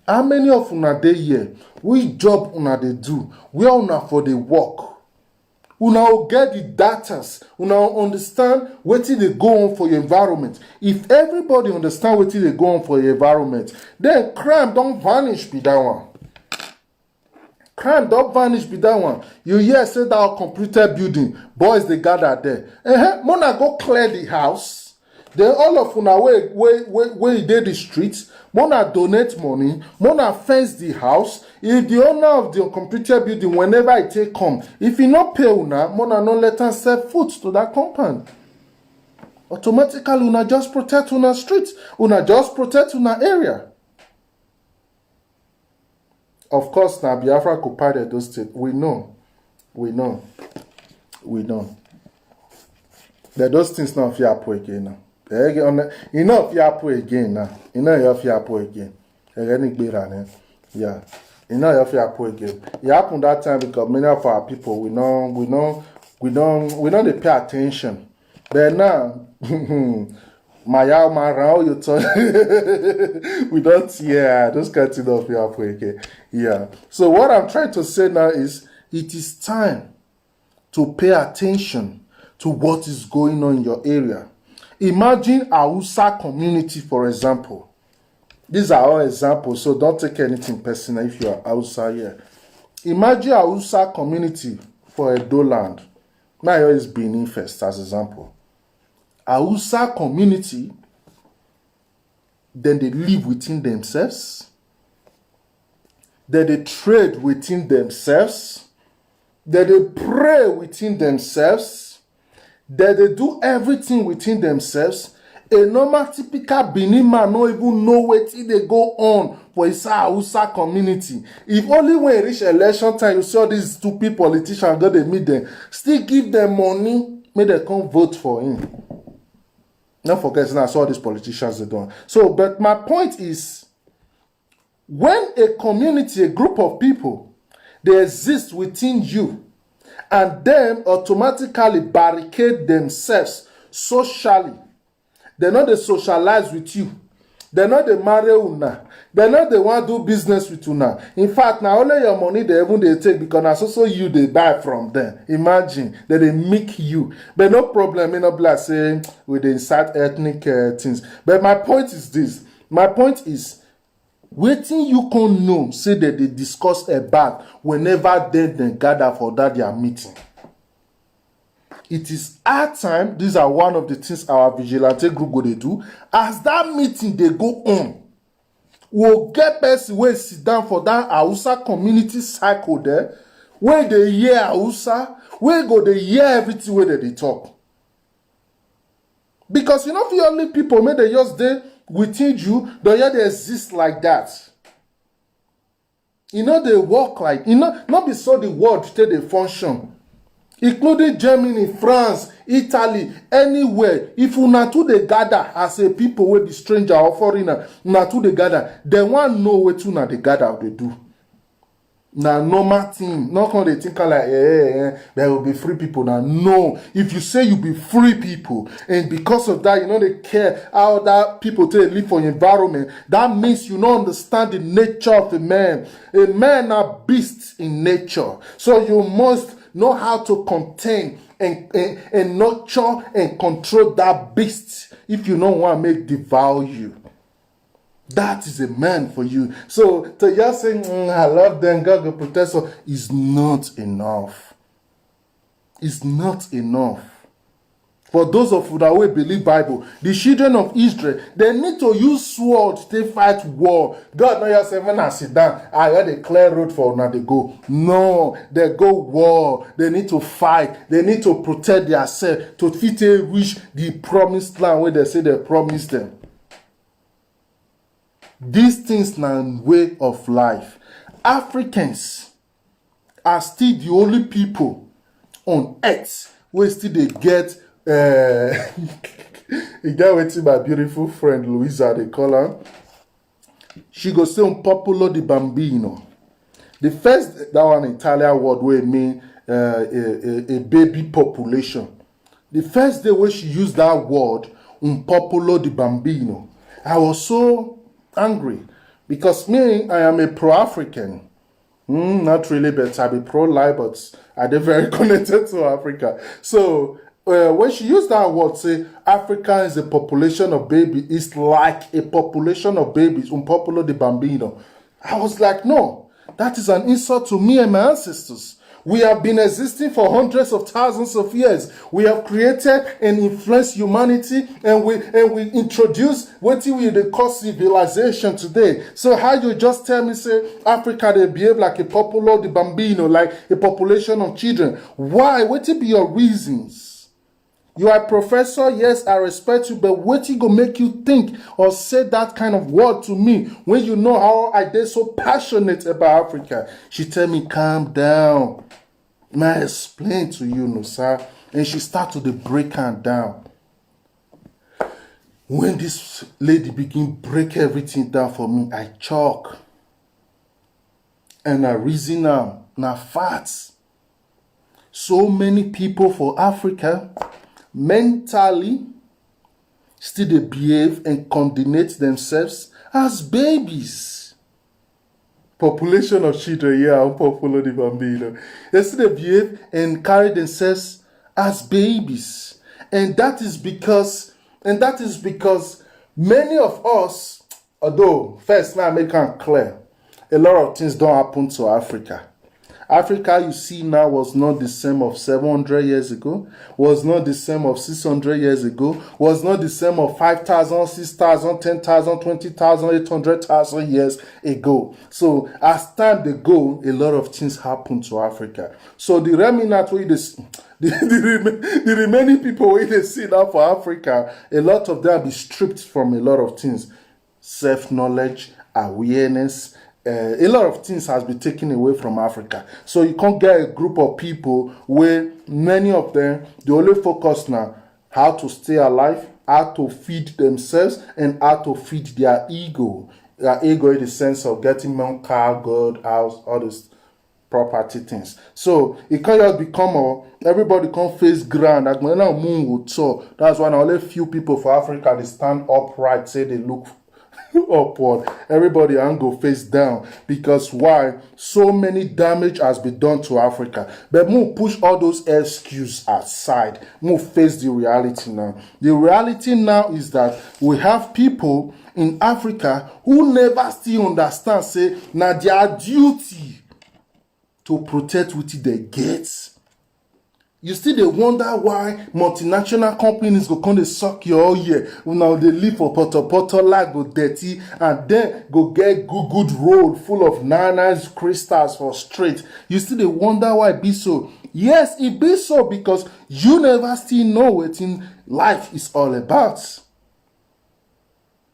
How many of una dey here? Which job una dey do? Where una for the work? Una will get the datas. Una will understand wetin dey go on for your environment. If everybody understand wetin dey go on for your environment, then crime don't vanish be that one. Crime don't vanish be that one. You hear say that completed building, boys they gather there. Mona go clear the house. Then all of una where dey the streets, Mona donate money, Mona fence the house. If the owner of the completed building, whenever it take come, if he not pay una, Mona not let us set foot to that compound. Automatically, una just protect una streets, una just protect una area. Of course, now Biafra occupied those states. We know. That those things now fear po again now. Enough yapo again now. Enough yapo again. Yeah. Enough yapo again. It happened that time because many of our people we don't pay attention. But now you we don't hear those kinds of yapo again. Yeah. So what I'm trying to say now is it is time to pay attention to what is going on in your area. Imagine Hausa community, for example. These are all examples, so don't take anything personal if you are Hausa here. Imagine Hausa community for Edo land. Now here is Benin first as example. Hausa community, then they live within themselves. Then they trade within themselves. Then they pray within themselves. Then they do everything within themselves. A normal typical Benin man no even know what they go on for his Hausa community. If only when it reach election time, you see all these stupid politicians go they meet them, still give them money, make them come vote for him. Don't forget, now all these politicians they do. So, but my point is, when a community, a group of people, they exist within you, and them automatically barricade themselves socially. They're not they socialize with you. They're not they marry una. They're not they want to do business with una. In fact, now only your money they even they take because that's also you they buy from them. Imagine that they make you. But no problem, you know, like saying with the inside ethnic things. But my point is this. My point is, waiting you can know, say that they discuss about whenever they gather for that their meeting. It is our time. These are one of the things our vigilante group go they do. As that meeting they go on, we'll get person where sit down for that Hausa community cycle there, where they hear Hausa, where go they hear everything where they talk. Because you know, if you only people may they just there within you, don't they exist like that. You know they work like, you know, not be so the world till they function. Including Germany, France, Italy, anywhere. If una two they gather as a people will be stranger or foreigner, una two they gather, they want know what una they gather they do. Now normal thing, not when they think like there will be free people. Now no, if you say you be free people, and because of that you know they care how that people take live for environment, that means you don't understand the nature of a man. A man are beast in nature, so you must know how to contain and nurture and control that beast if you don't want to make devour you. That is a man for you. So to just saying, I love them, God will protect us, is not enough. It's not enough. For those of you that will believe Bible, the children of Israel, they need to use sword to fight war. God not just say, when I sit down, I got a clear road for now they go. No, they go war. They need to fight. They need to protect themselves to fit a reach the promised land where they say they promised them. These things now way of life. Africans are still the only people on earth where still they get you get waiting my beautiful friend Louisa, they call her. She go say un popolo di bambino. The first that one Italian word where mean a baby population. The first day when she used that word, un popolo di bambino, I was so angry because me, I am a pro-African. Not really, but I be pro-life, but I'm very connected to Africa. So when she used that word, say Africa is a population of babies, it's like a population of babies, un popolo di bambino. I was like, no, that is an insult to me and my ancestors. We have been existing for hundreds of thousands of years. We have created and influenced humanity, and we introduced what we call civilization today. So how you just tell me, say, Africa, they behave like a popolo di bambino, like a population of children. Why? What will be your reasons? You are a professor, yes, I respect you, but what you go make you think or say that kind of word to me when you know how I did so passionate about Africa? She tell me, calm down. May I explain to you, no sir? And she start to break her down. When this lady begin break everything down for me, I choke. And I reason now facts. So many people for Africa mentally still they behave and condemnate themselves as babies. Population of children, yeah, I'm popular the bambino. They still they behave and carry themselves as babies. And that is because And that is because many of us, although first now make it clear, a lot of things don't happen to Africa. Africa you see now was not the same of 700 years ago, was not the same of 600 years ago, was not the same of 5,000, 6,000, 10,000, 20,000, 800,000 years ago. So as time they go, a lot of things happen to Africa. So the remnant wey the remaining people wey they see now for Africa, a lot of them be stripped from a lot of things. Self-knowledge, awareness, a lot of things has been taken away from Africa. So you can't get a group of people where many of them, they only focus now how to stay alive, how to feed themselves, and how to feed their ego. Their ego in the sense of getting money, car, gold, house, all these property things. So it can't just become everybody can't face ground. Like when I moon so that's why only few people for Africa they stand upright, say they look upward. Everybody and go face down. Because why? So many damage has been done to Africa. But move push all those excuses aside. Move face the reality now. The reality now is that we have people in Africa who never still understand, say, now their duty to protect what they get. You still they wonder why multinational companies go come they suck you all year. Now they live for poto like go dirty and then go get good road full of nanas crystals for straight. You still they wonder why it be so. Yes, it be so because you never still know what in life is all about.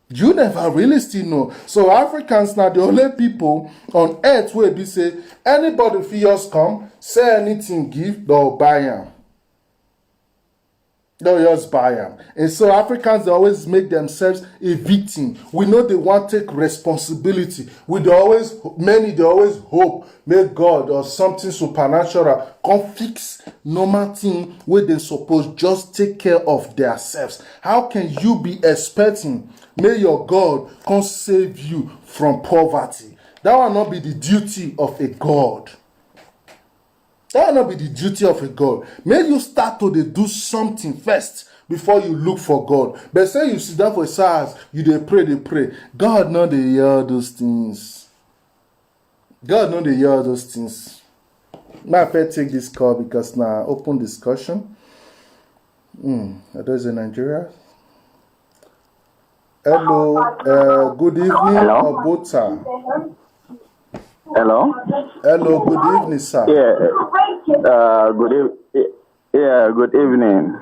You never really still know. So Africans now the only people on earth where be say anybody feels come, say anything, give, they'll buy them. They'll just buy them. And so Africans they always make themselves a victim. We know they want to take responsibility. They always hope, may God or something supernatural come fix normal thing where they suppose just take care of themselves. How can you be expecting may your God come save you from poverty? That will not be the duty of a God. That will not be the duty of a God. May you start to do something first before you look for God. But say you sit down for SARS, you they pray. God not they hear those things. God not they hear those things. Now I take this call because now open discussion. Are those in Nigeria? Hello, good evening, Obota. Hello. Hello, good evening, sir. Good evening.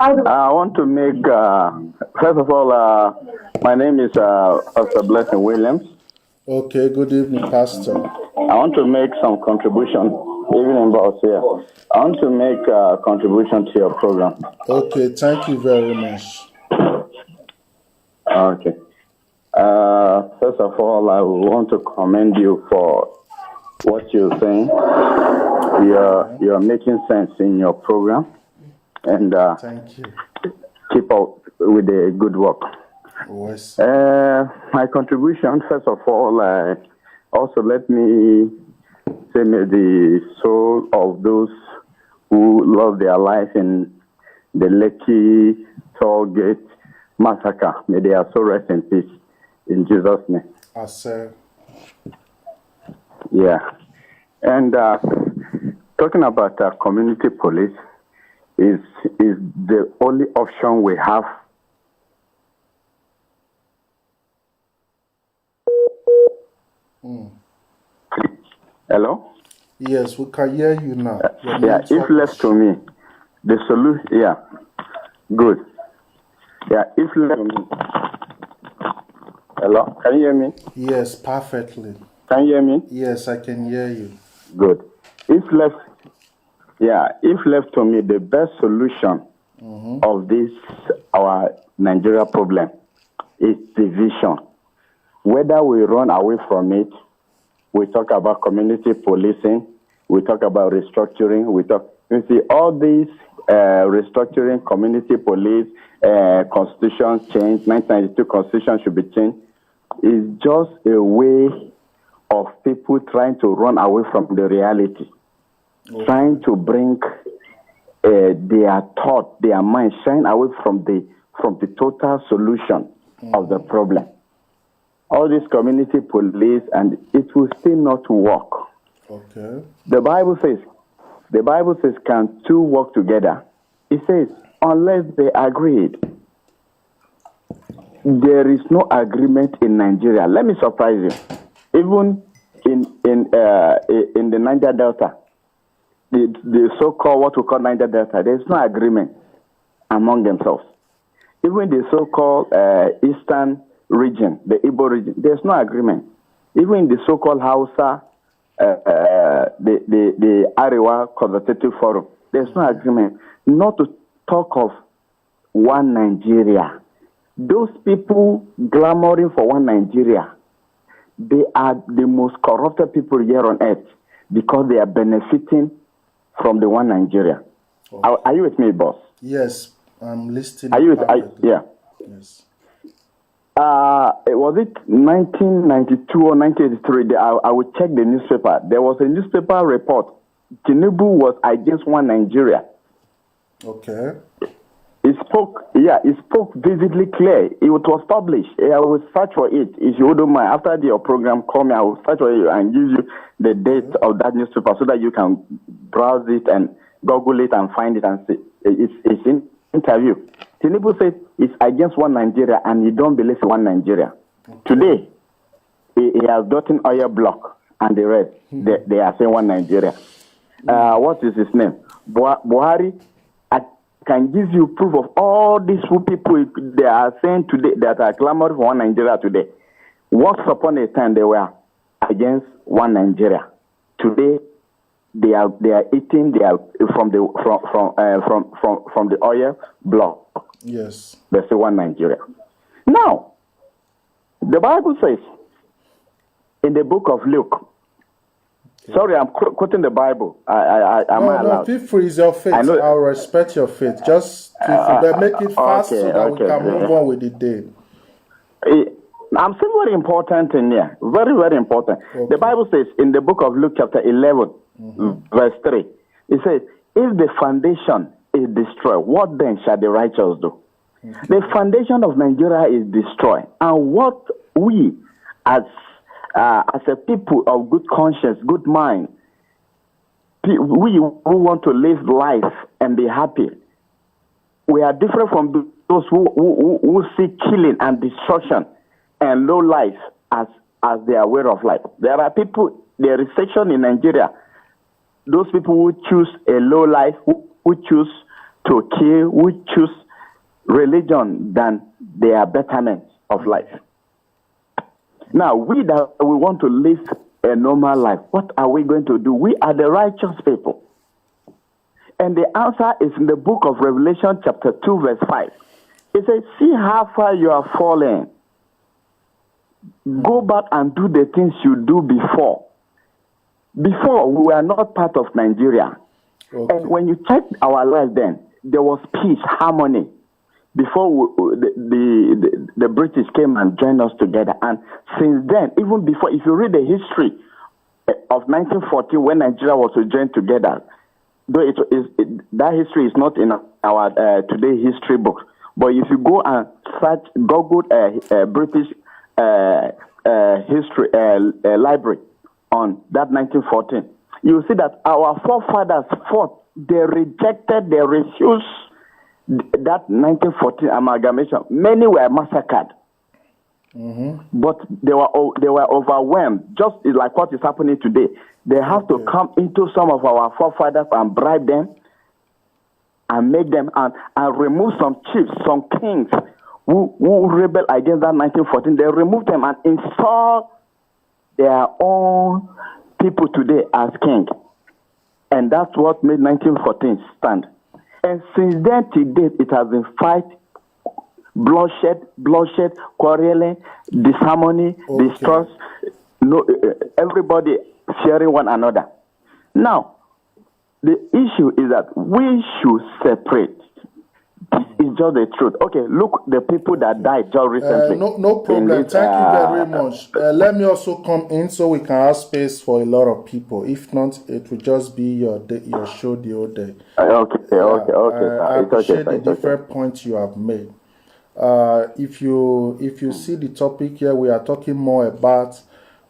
I want to make, first of all, my name is Pastor Blessing Williams. Okay, good evening, Pastor. I want to make some contribution, evening boss here. I want to make a contribution to your program. Okay, thank you very much. Okay. First of all, I want to commend you for what you're saying. You're making sense in your program, and thank you. Keep up with the good work. Yes. My contribution, first of all, also let me say, may the soul of those who lost their life in the Lekki Tollgate massacre, may their soul rest in peace. In Jesus' name. Sir. Yeah. And talking about community police is the only option we have. Hello? Yes, we can hear you now. If left to me, the solution, good. If left to me. Hello? Can you hear me? Yes, perfectly. Can you hear me? Yes, I can hear you. Good. If left to me, the best solution of this, our Nigeria problem, is division. Whether we run away from it, we talk about community policing, we talk about restructuring, you see, all these restructuring, community police, constitution change, 1992 constitution should be changed, is just a way of people trying to run away from the reality, trying to bring their thought, their mind shine away from the total solution of the problem. All this community police, and it will still not work. Okay. The Bible says, can two work together? It says, unless they agreed. There is no agreement in Nigeria. Let me surprise you. Even in the Niger Delta, the so-called what we call Niger Delta, there is no agreement among themselves. Even the so-called Eastern region, the Igbo region, there is no agreement. Even the so-called Hausa, the Arewa Consultative Forum, there is no agreement. Not to talk of one Nigeria. Those people clamoring for one Nigeria, they are the most corrupted people here on earth because they are benefiting from the one Nigeria. Okay. Are you with me, boss? Yes, I'm listening. Are you with me? Yeah. Yes. Was it 1992 or 1983? I would check the newspaper. There was a newspaper report. Tinubu was against one Nigeria. Okay. It spoke vividly clear. It was published. I will search for it. If you wouldn't mind, after your program, call me. I will search for it and give you the date of that newspaper so that you can browse it and Google it and find it and see. It's in interview. Tinubu said it's against one Nigeria and he don't believe in one Nigeria. Okay. Today, he has gotten oil block and the rest. They are saying one Nigeria. What is his name? Buhari. Can give you proof of all these people they are saying today that are clamoring for one Nigeria today. Once upon a time they were against one Nigeria. Today they are eating from the oil block. Yes. They say one Nigeria. Now, the Bible says in the book of Luke. Sorry, I'm quoting the Bible. No, feel free. It's your faith. I'll respect your faith. Just make it fast so that we can move on with the day. I'm saying very important in here. Very, very important. Okay. The Bible says in the book of Luke chapter 11, verse 3, it says, if the foundation is destroyed, what then shall the righteous do? Okay. The foundation of Nigeria is destroyed. And what we as a people of good conscience, good mind, we who want to live life and be happy, we are different from those who see killing and destruction and low life as their way of life. There are people, there is section in Nigeria, those people who choose a low life, who choose to kill, who choose religion than their betterment of life. Now, we want to live a normal life, what are we going to do? We are the righteous people. And the answer is in the book of Revelation chapter 2 verse 5. It says, see how far you are falling. Go back and do the things you do before. Before, we were not part of Nigeria. Okay. And when you check our life then, there was peace, harmony. Before the British came and joined us together. And since then, even before, if you read the history of 1914 when Nigeria was joined together, though that history is not in our today history book, but if you go and search, Google British history library on that 1914, you will see that our forefathers fought, they rejected, they refused that 1914 amalgamation. Many were massacred. But they were overwhelmed, just like what is happening today. They have to come into some of our forefathers and bribe them and make them and remove some chiefs, some kings who rebelled against that 1914. They removed them and installed their own people today as king. And that's what made 1914 stand. And since then to date, it has been fight, bloodshed, quarreling, disharmony, distrust, everybody fearing one another. Now, the issue is that we should separate. This is just the truth. Okay, look, the people that died just recently. No problem. This, Thank you very much. Let me also come in so we can have space for a lot of people. If not, it will just be your show the whole day. Okay, sir. I appreciate the different points you have made. If you see the topic here, we are talking more about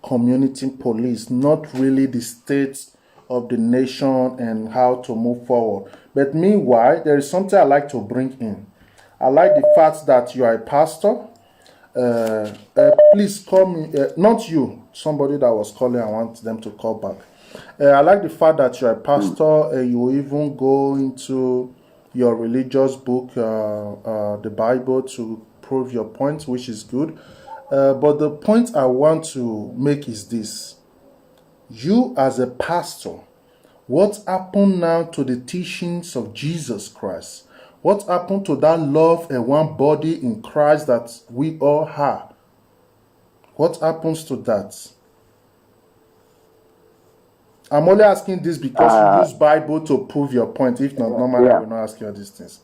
community police, not really the state of the nation and how to move forward. But meanwhile, there is something I like to bring in. I like the fact that you are a pastor. Please call me, not you, somebody that was calling, I want them to call back. I like the fact that you are a pastor and you even go into your religious book, the Bible, to prove your point, which is good. But the point I want to make is this. You as a pastor, what happened now to the teachings of Jesus Christ? What happened to that love and one body in Christ that we all have? What happens to that? I'm only asking this because you use Bible to prove your point. If not, normally I will not ask you all these things.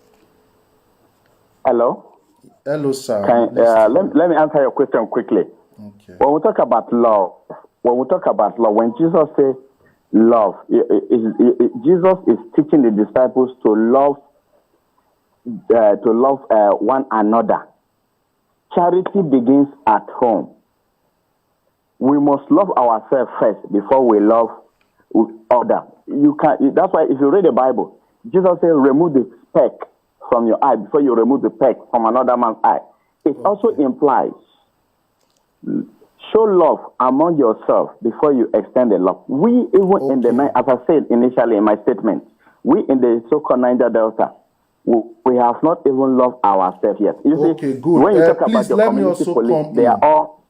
Hello? Hello, sir. Let me answer your question quickly. Okay. When we talk about love, when Jesus says love, Jesus is teaching the disciples to love one another. Charity begins at home. We must love ourselves first before we love others. That's why if you read the Bible, Jesus said, remove the speck from your eye before you remove the speck from another man's eye. It also implies show love among yourself before you extend the love. We even in the night, as I said initially in my statement, we in the so-called Niger Delta, we have not even loved ourselves yet. You see, good. When you talk Please, about your let me community also police, come they in. are all.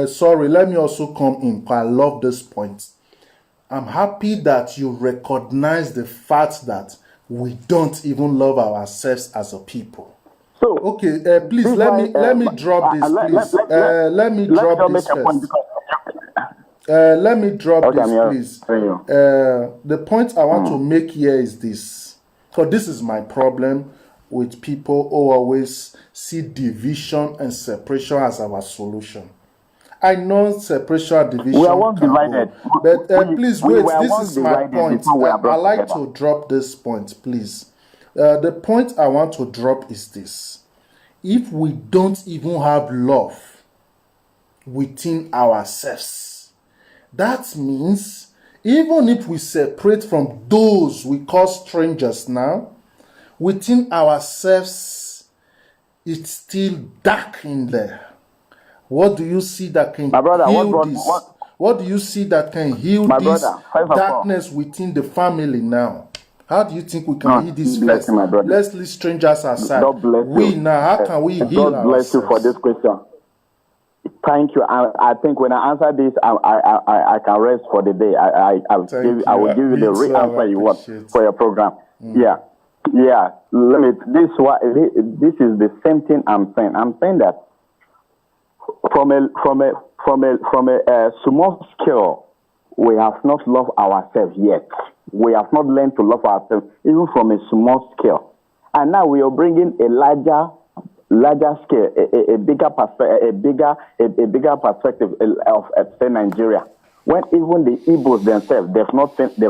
Sorry, let me also come in. I love this point. I'm happy that you recognize the fact that we don't even love ourselves as a people. So okay, please let me drop this, please. Let me drop this first. Let me drop this, please. The point I want to make here is this, because this is my problem with people who always see division and separation as our solution. I know separation and division we are once divided, but please wait. This is my point. I like to drop this point, please. The point I want to drop is this: if we don't even have love within ourselves, that means even if we separate from those we call strangers now, within ourselves, it's still dark in there. What do you see that can heal this? What do you see that can heal this darkness within the family now? How do you think we can heal this first? Let's leave strangers aside. God bless you. Now, how can we heal God bless ourselves? you for this question. Thank you. I think when I answer this, I can rest for the day. I will give you the real answer you want for your program. Yeah. This is the same thing I'm saying. I'm saying that from a small scale, we have not loved ourselves yet. We have not learned to love ourselves, even from a small scale. And now we are bringing a larger scale, a bigger perspective of say Nigeria. When even the Igbos themselves, they've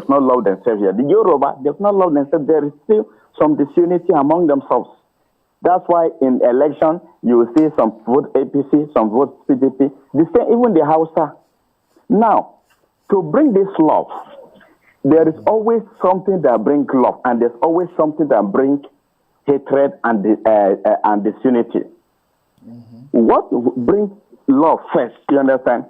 not loved themselves yet. The Yoruba, they've not loved themselves. There is still some disunity among themselves. That's why in election you will see some vote APC, some vote PDP. Even the Hausa. Now, to bring this love, there is always something that brings love, and there's always something that brings hatred and disunity. What brings love first? You understand?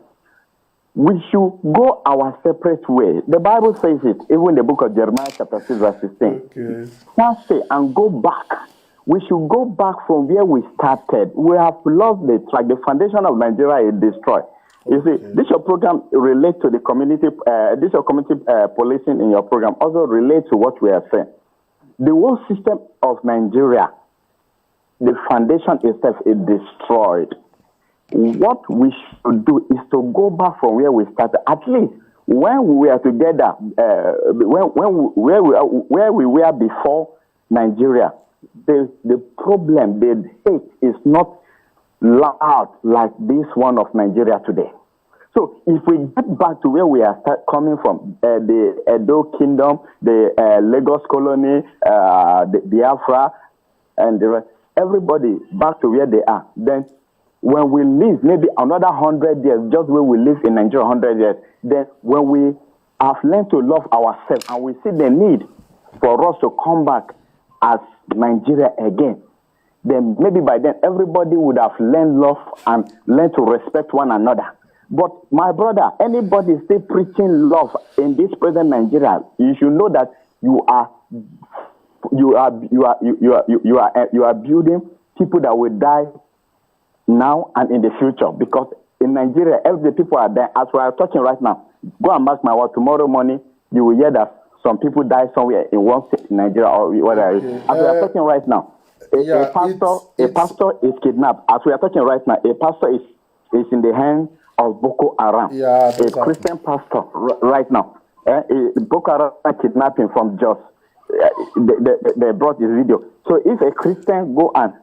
We should go our separate way. The Bible says it, even in the book of Jeremiah, chapter 6, verse 16. Now say and go back. We should go back from where we started. We have lost the track. The foundation of Nigeria is destroyed. You see, this your program relates to the community. This your community policing in your program also relates to what we are saying. The whole system of Nigeria, the foundation itself is destroyed. What we should do is to go back from where we started. At least when we were together, where we were before Nigeria, the problem, the hate is not loud like this one of Nigeria today. So if we get back to where we are coming from, the Edo Kingdom, the Lagos colony, the Biafra, and the rest, everybody back to where they are, then when we live maybe another 100 years, just where we live in Nigeria 100 years, then when we have learned to love ourselves and we see the need for us to come back as Nigeria again, then maybe by then everybody would have learned love and learned to respect one another. But my brother, anybody still preaching love in this present Nigeria, you should know that you are building people that will die now and in the future. Because in Nigeria, every people are there. As we are talking right now, go and mark my word. Tomorrow morning, you will hear that some people die somewhere in one state in Nigeria or whatever. Okay. As we are talking right now, a pastor is kidnapped. As we are talking right now, a pastor is in the hands of Boko Haram. Yeah, a Christian pastor right now. Boko Haram kidnapping from Jos. They brought this video. So if a Christian go and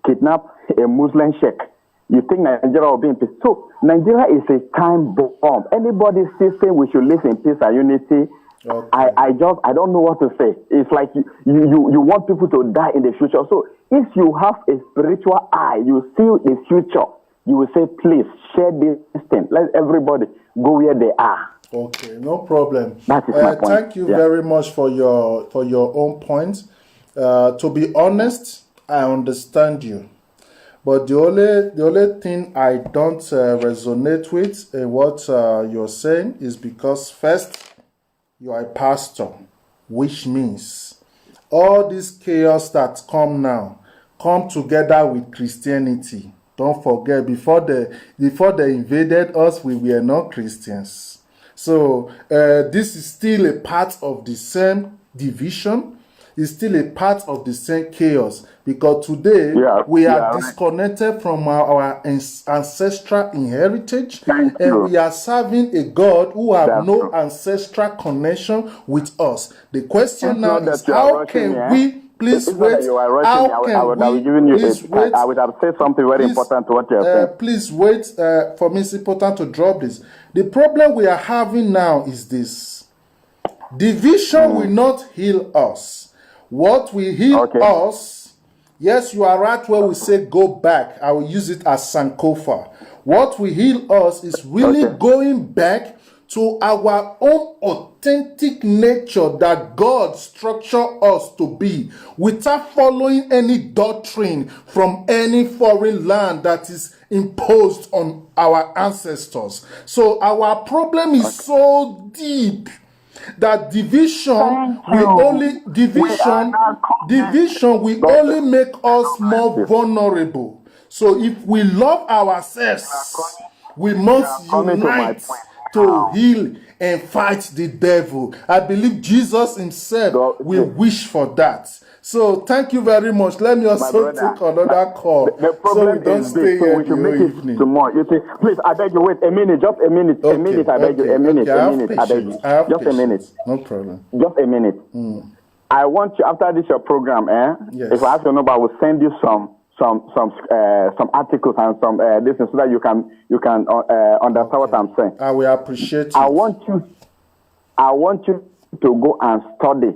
kidnap a Muslim sheikh, you think Nigeria will be in peace? So Nigeria is a time bomb. Anybody still saying we should live in peace and unity? Okay. I don't know what to say. It's like you want people to die in the future. So if you have a spiritual eye, you see the future, you will say, please share this thing. Let everybody go where they are. Okay, no problem. That is my point. Thank you very much for your own point. To be honest, I understand you. But the only thing I don't resonate with in what you're saying is because first, you are a pastor, which means all this chaos that come together with Christianity. Don't forget, before they invaded us, we were not Christians. So this is still a part of the same division. It's still a part of the same chaos, because today we are disconnected from our ancestral heritage, and we are serving a God who have no ancestral connection with us. The question now is, how can we please wait? How can we please wait? I would have said something very important to what you are saying. Please wait for me. It's important to drop this. The problem we are having now is this: division will not heal us. What will heal us, yes, you are right where we say go back. I will use it as Sankofa. What will heal us is really going back to our own authentic nature that God structured us to be, without following any doctrine from any foreign land that is imposed on our ancestors. So our problem is so deep that division will only make us more vulnerable. So if we love ourselves, we must unite to heal and fight the devil. I believe Jesus himself will wish for that. So thank you very much. Let me also take another call. The problem so we don't is stay big, here so we should make it evening. tomorrow. You see, please, I beg you, wait a minute, just a minute, a minute, I beg you, a minute, I beg you, just a minute. No problem. Just a minute. I want you, after this your program, Yes. if I have your number, I will send you some articles and some this so that you can understand what I'm saying. I will appreciate it. I want you to go and study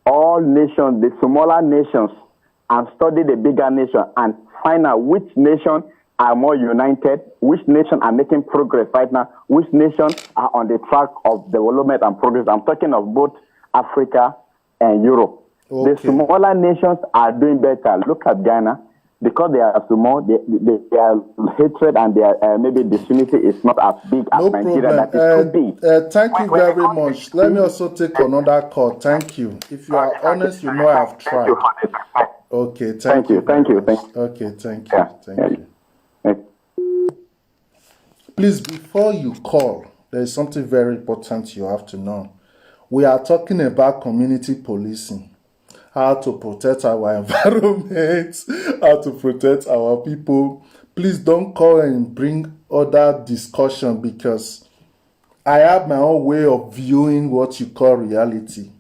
all nations, the smaller nations, and study the bigger nation and find out which nation are more united, which nation are making progress right now, which nations are on the track of development and progress. I'm talking of both Africa and Europe. The smaller nations are doing better. Look at Ghana. Because they are small, their hatred and their maybe disunity is not as big as Nigeria that it could be. Thank you very much. Let me also take another call. Thank you. If you are honest, you know I have tried. Okay, thank you. Okay, thank you. Please, before you call, there is something very important you have to know. We are talking about community policing. How to protect our environment, how to protect our people. Please don't call and bring other discussion, because I have my own way of viewing what you call reality.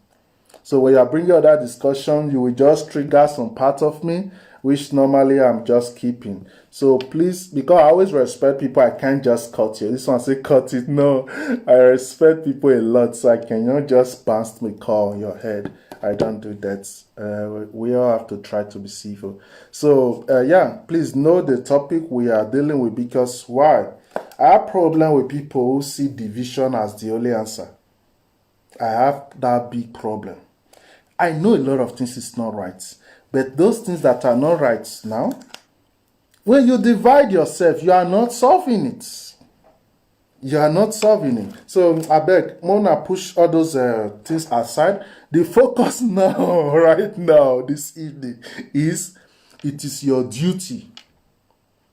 So when you are bringing other discussion, you will just trigger some part of me, which normally I'm just keeping. So please, because I always respect people, I can't just cut you. This one say cut it. No, I respect people a lot, so I cannot just bounce my call on your head. I don't do that. We all have to try to be civil. So yeah, please know the topic we are dealing with, because why? I have problem with people who see division as the only answer. I have that big problem. I know a lot of things is not right, but those things that are not right now, when you divide yourself, you are not solving it. You are not solving it. So I beg, Mona, push all those things aside. The focus now, right now, this evening, is it is your duty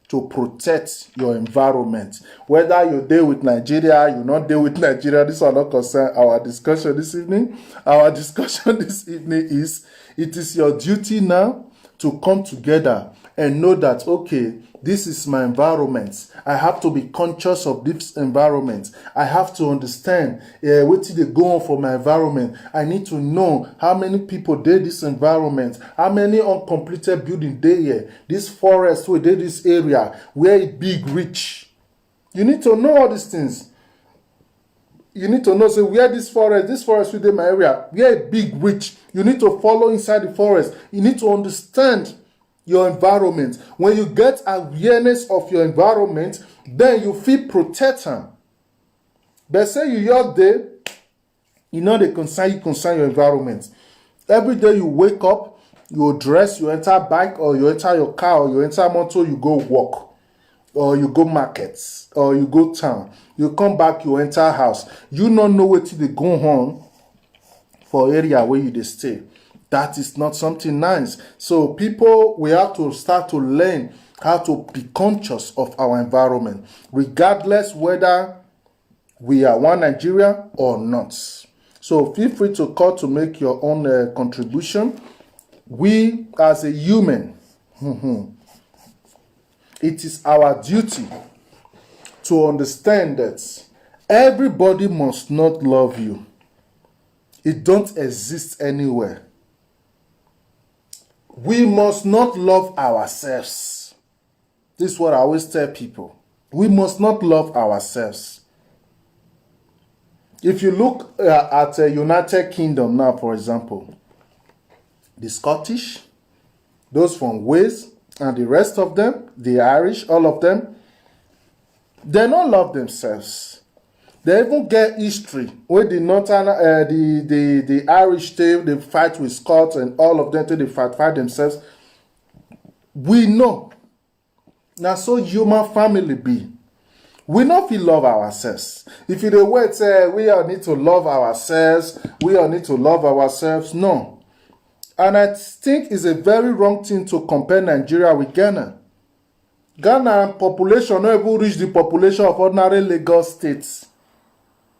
to protect your environment. Whether you deal with Nigeria, you not deal with Nigeria, this will not concern our discussion this evening. Our discussion this evening is, it is your duty now to come together and know that, okay, this is my environment. I have to be conscious of this environment. I have to understand what they go on for my environment. I need to know how many people did this environment, how many uncompleted buildings they here, this forest where they this area, where it big rich. You need to know all these things. You need to know, say, where this forest within my area, where it big rich. You need to follow inside the forest. You need to understand your environment. When you get awareness of your environment, then you feel protect them. But say you out there, you know they concern your environment. Every day you wake up, you dress, you enter bike, or you enter your car, or you enter motor, you go walk, or you go markets, or you go town. You come back, you enter house. You don't know what they go on for area where you they stay. That is not something nice. So people, we have to start to learn how to be conscious of our environment, regardless whether we are one Nigeria or not. So feel free to call to make your own contribution. We, as a human, it is our duty to understand that everybody must not love you. It don't exist anywhere. We must not love ourselves. This is what I always tell people. We must not love ourselves. If you look at the United Kingdom now, for example, the Scottish, those from Wales, and the rest of them, the Irish, all of them, they don't love themselves. They even get history where the northern, the Irish they fight with Scots and all of them till they fight themselves. We know. Now so human family be. We not feel love ourselves. If you the word say we all need to love ourselves, we all need to love ourselves, no. And I think it's a very wrong thing to compare Nigeria with Ghana. Ghana population not even reach the population of ordinary Lagos states.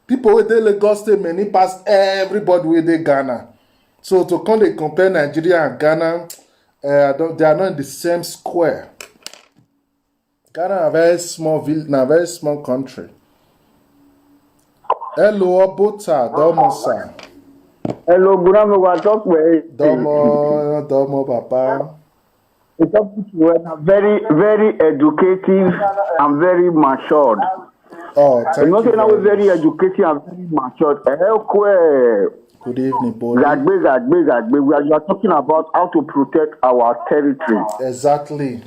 People with the Lagos state many pass everybody with the Ghana. So to come they compare Nigeria and Ghana, they are not in the same square. Ghana a very small village, a very small country. Hello, Obota, Domo sir. Hello, Oguname, we talk with Domo, Papa. The topic was very, very educative and very matured. Oh, thank you. Not only very educated and very matured. Good evening, boy. We are talking about how to protect our territory. Exactly.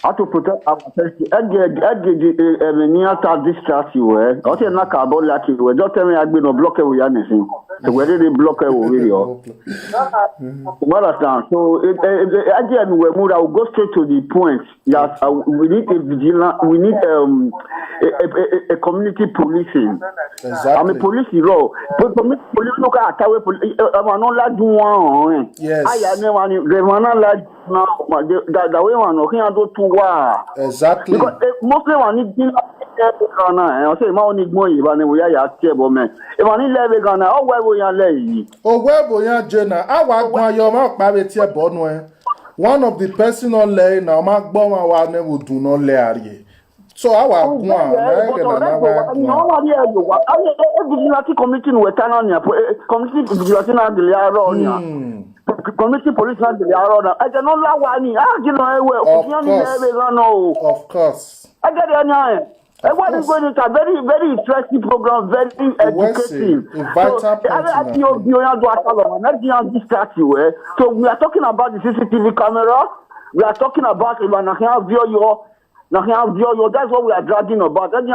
How to protect our territory. Distract you. Just tell me I've been a blocker with anything. So whether they block it or video. Understand? So again, we will go straight to the point. Yes, we need a vigilant. We need a community policing. Exactly. I'm a police law. Police look at how I'm not like one. Yes. I never like now. The way one okay, I do to exactly. Because mostly one need Ghana. I say my need more. Even we are table man. If I need level Ghana, oh where we are lay. Oh where we are Jenna. I want your mark married here born. One of the personal lay now mark bomb our name will do not lay. So our Oh, one, yeah, but already, vigilante community in Wetana, community vigilante na de Aronia. Community police na de Arona. I don't know why ni. You know, of course. I get it. What is going to a very, very interesting program, very educative. A vital point. So we are talking about the CCTV camera. We are talking about that's what we are dragging about. That's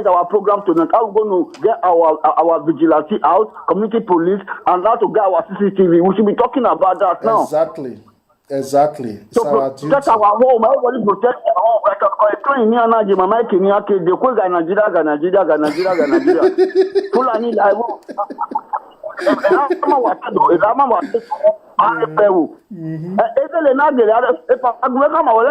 our program tonight. How we're going to get our vigilante out, community police, and how to get our CCTV. We should be talking about that now. Exactly. So protect our home. Everybody protect our home. Like Nigeria. Fulani let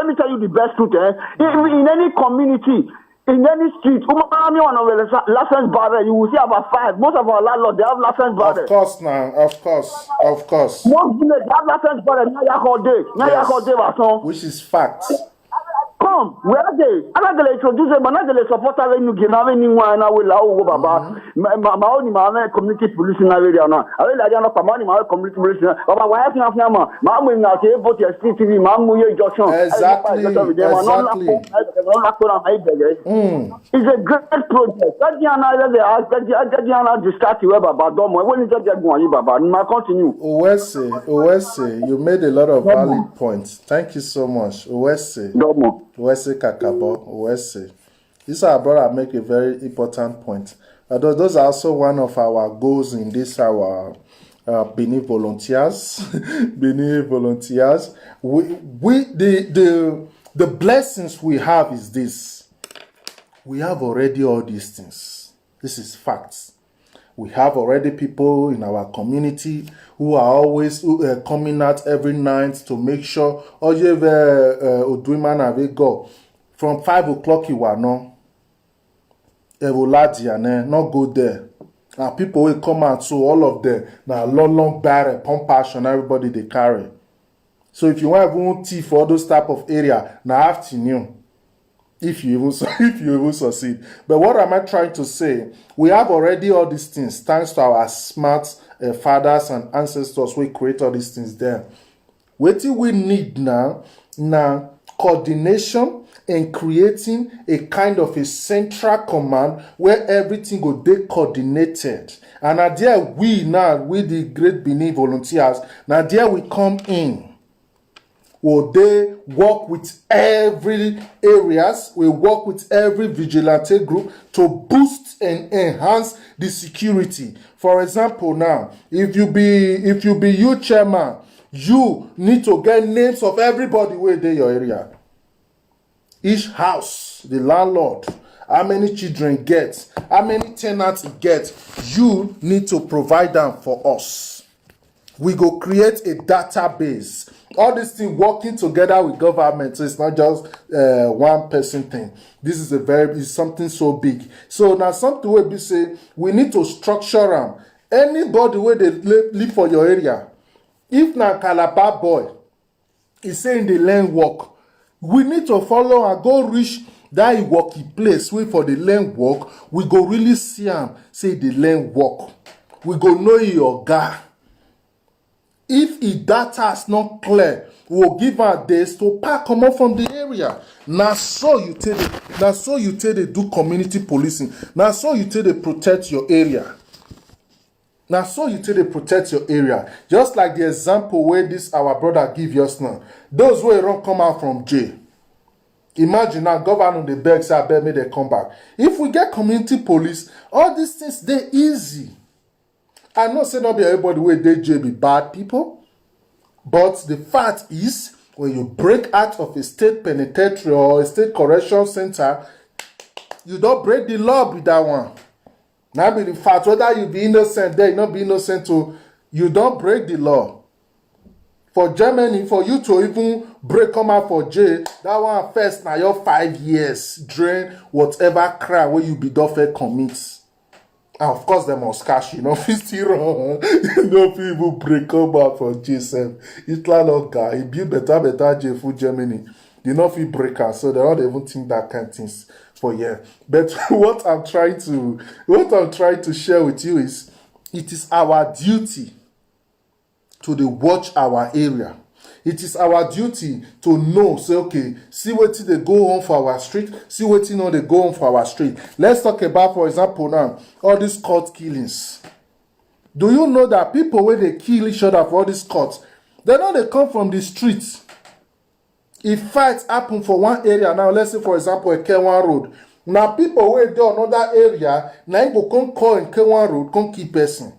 me tell you the best truth. In any community, in any street, license barrier, you will see about 5. Most of our landlords, they have license barrier. Of course. Most village, they have license barrier. Which is fact. Come, where are they? I'm not going to introduce them, but not going to support anyone. I will allow Baba. My only community police in area now. I will allow my community police. Baba, why have you have Yama? Mamma, now say, but your CCTV, Mamma, Joshua. Exactly. It's a great project. That's Diana discuss you about Domo. When is that going, Baba? I continue. Owese, you made a lot of valid points. Thank you so much. Owese. Domo. Owese Kakabo, Owese. This our brother make a very important point. Those are also one of our goals in this our Benin volunteers. Benin volunteers. The blessings we have is this. We have already all these things. This is facts. We have already people in our community who are always coming out every night to make sure go from 5 o'clock you are no. Not go there. Now people will come out, so all of them now long barrel, pump passion, everybody they carry. So if you want tea for those type of area, now afternoon. If you even succeed. But what am I trying to say? We have already all these things thanks to our smart fathers and ancestors. We create all these things there. What do we need now coordination and creating a kind of a central command where everything will be coordinated. And now there we the great Benin volunteers, now there we come in. Will they work with every areas? We work with every vigilante group to boost and enhance the security. For example, now, if you be you chairman, you need to get names of everybody within your area. Each house, the landlord, how many children get, how many tenants get, you need to provide them for us. We go create a database. All these things working together with government, so it's not just one person thing. This is it's something so big. So now something where we say we need to structure them. Anybody where they live for your area, if na Calabar boy is saying the land work, we need to follow and go reach that working place. Wait for the land work. We go really see him say the land work. We go know your guy. If the data is not clear, we'll give our days to pack come up from the area. Now so you tell they do community policing. Now so you tell they protect your area. Now so you tell they protect your area. Just like the example where this our brother give us now. Those who don't come out from jail. Imagine now governor the beg say I bet me they come back. If we get community police, all these things they easy. I know say not be everybody where they jail be bad people, but the fact is when you break out of a state penitentiary or a state correction center, you don't break the law with that one. Now be the fact whether you be innocent there, you not be innocent to, you don't break the law. For Germany, for you to even come out for jail, that one first now your 5 years drain whatever crime where you be dofe commits. And of course, they must cash, you know, 50 run. You know, people break come out for jail. Hitler not guy. He built better jail for Germany. You know, if we break out, so they don't even think that kind of things for yeah. But what I'm trying to share with you is, it is our duty to the watch our area. It is our duty to know, say, okay, see what they go on for our street, see what they go on for our street. Let's talk about, for example, now, all these court killings. Do you know that people, when they kill each other for all these courts, they come from the streets? If fights happen for one area, now let's say, for example, a K1 road. Now people where they another area, now you go come call in K1 road, come keep person.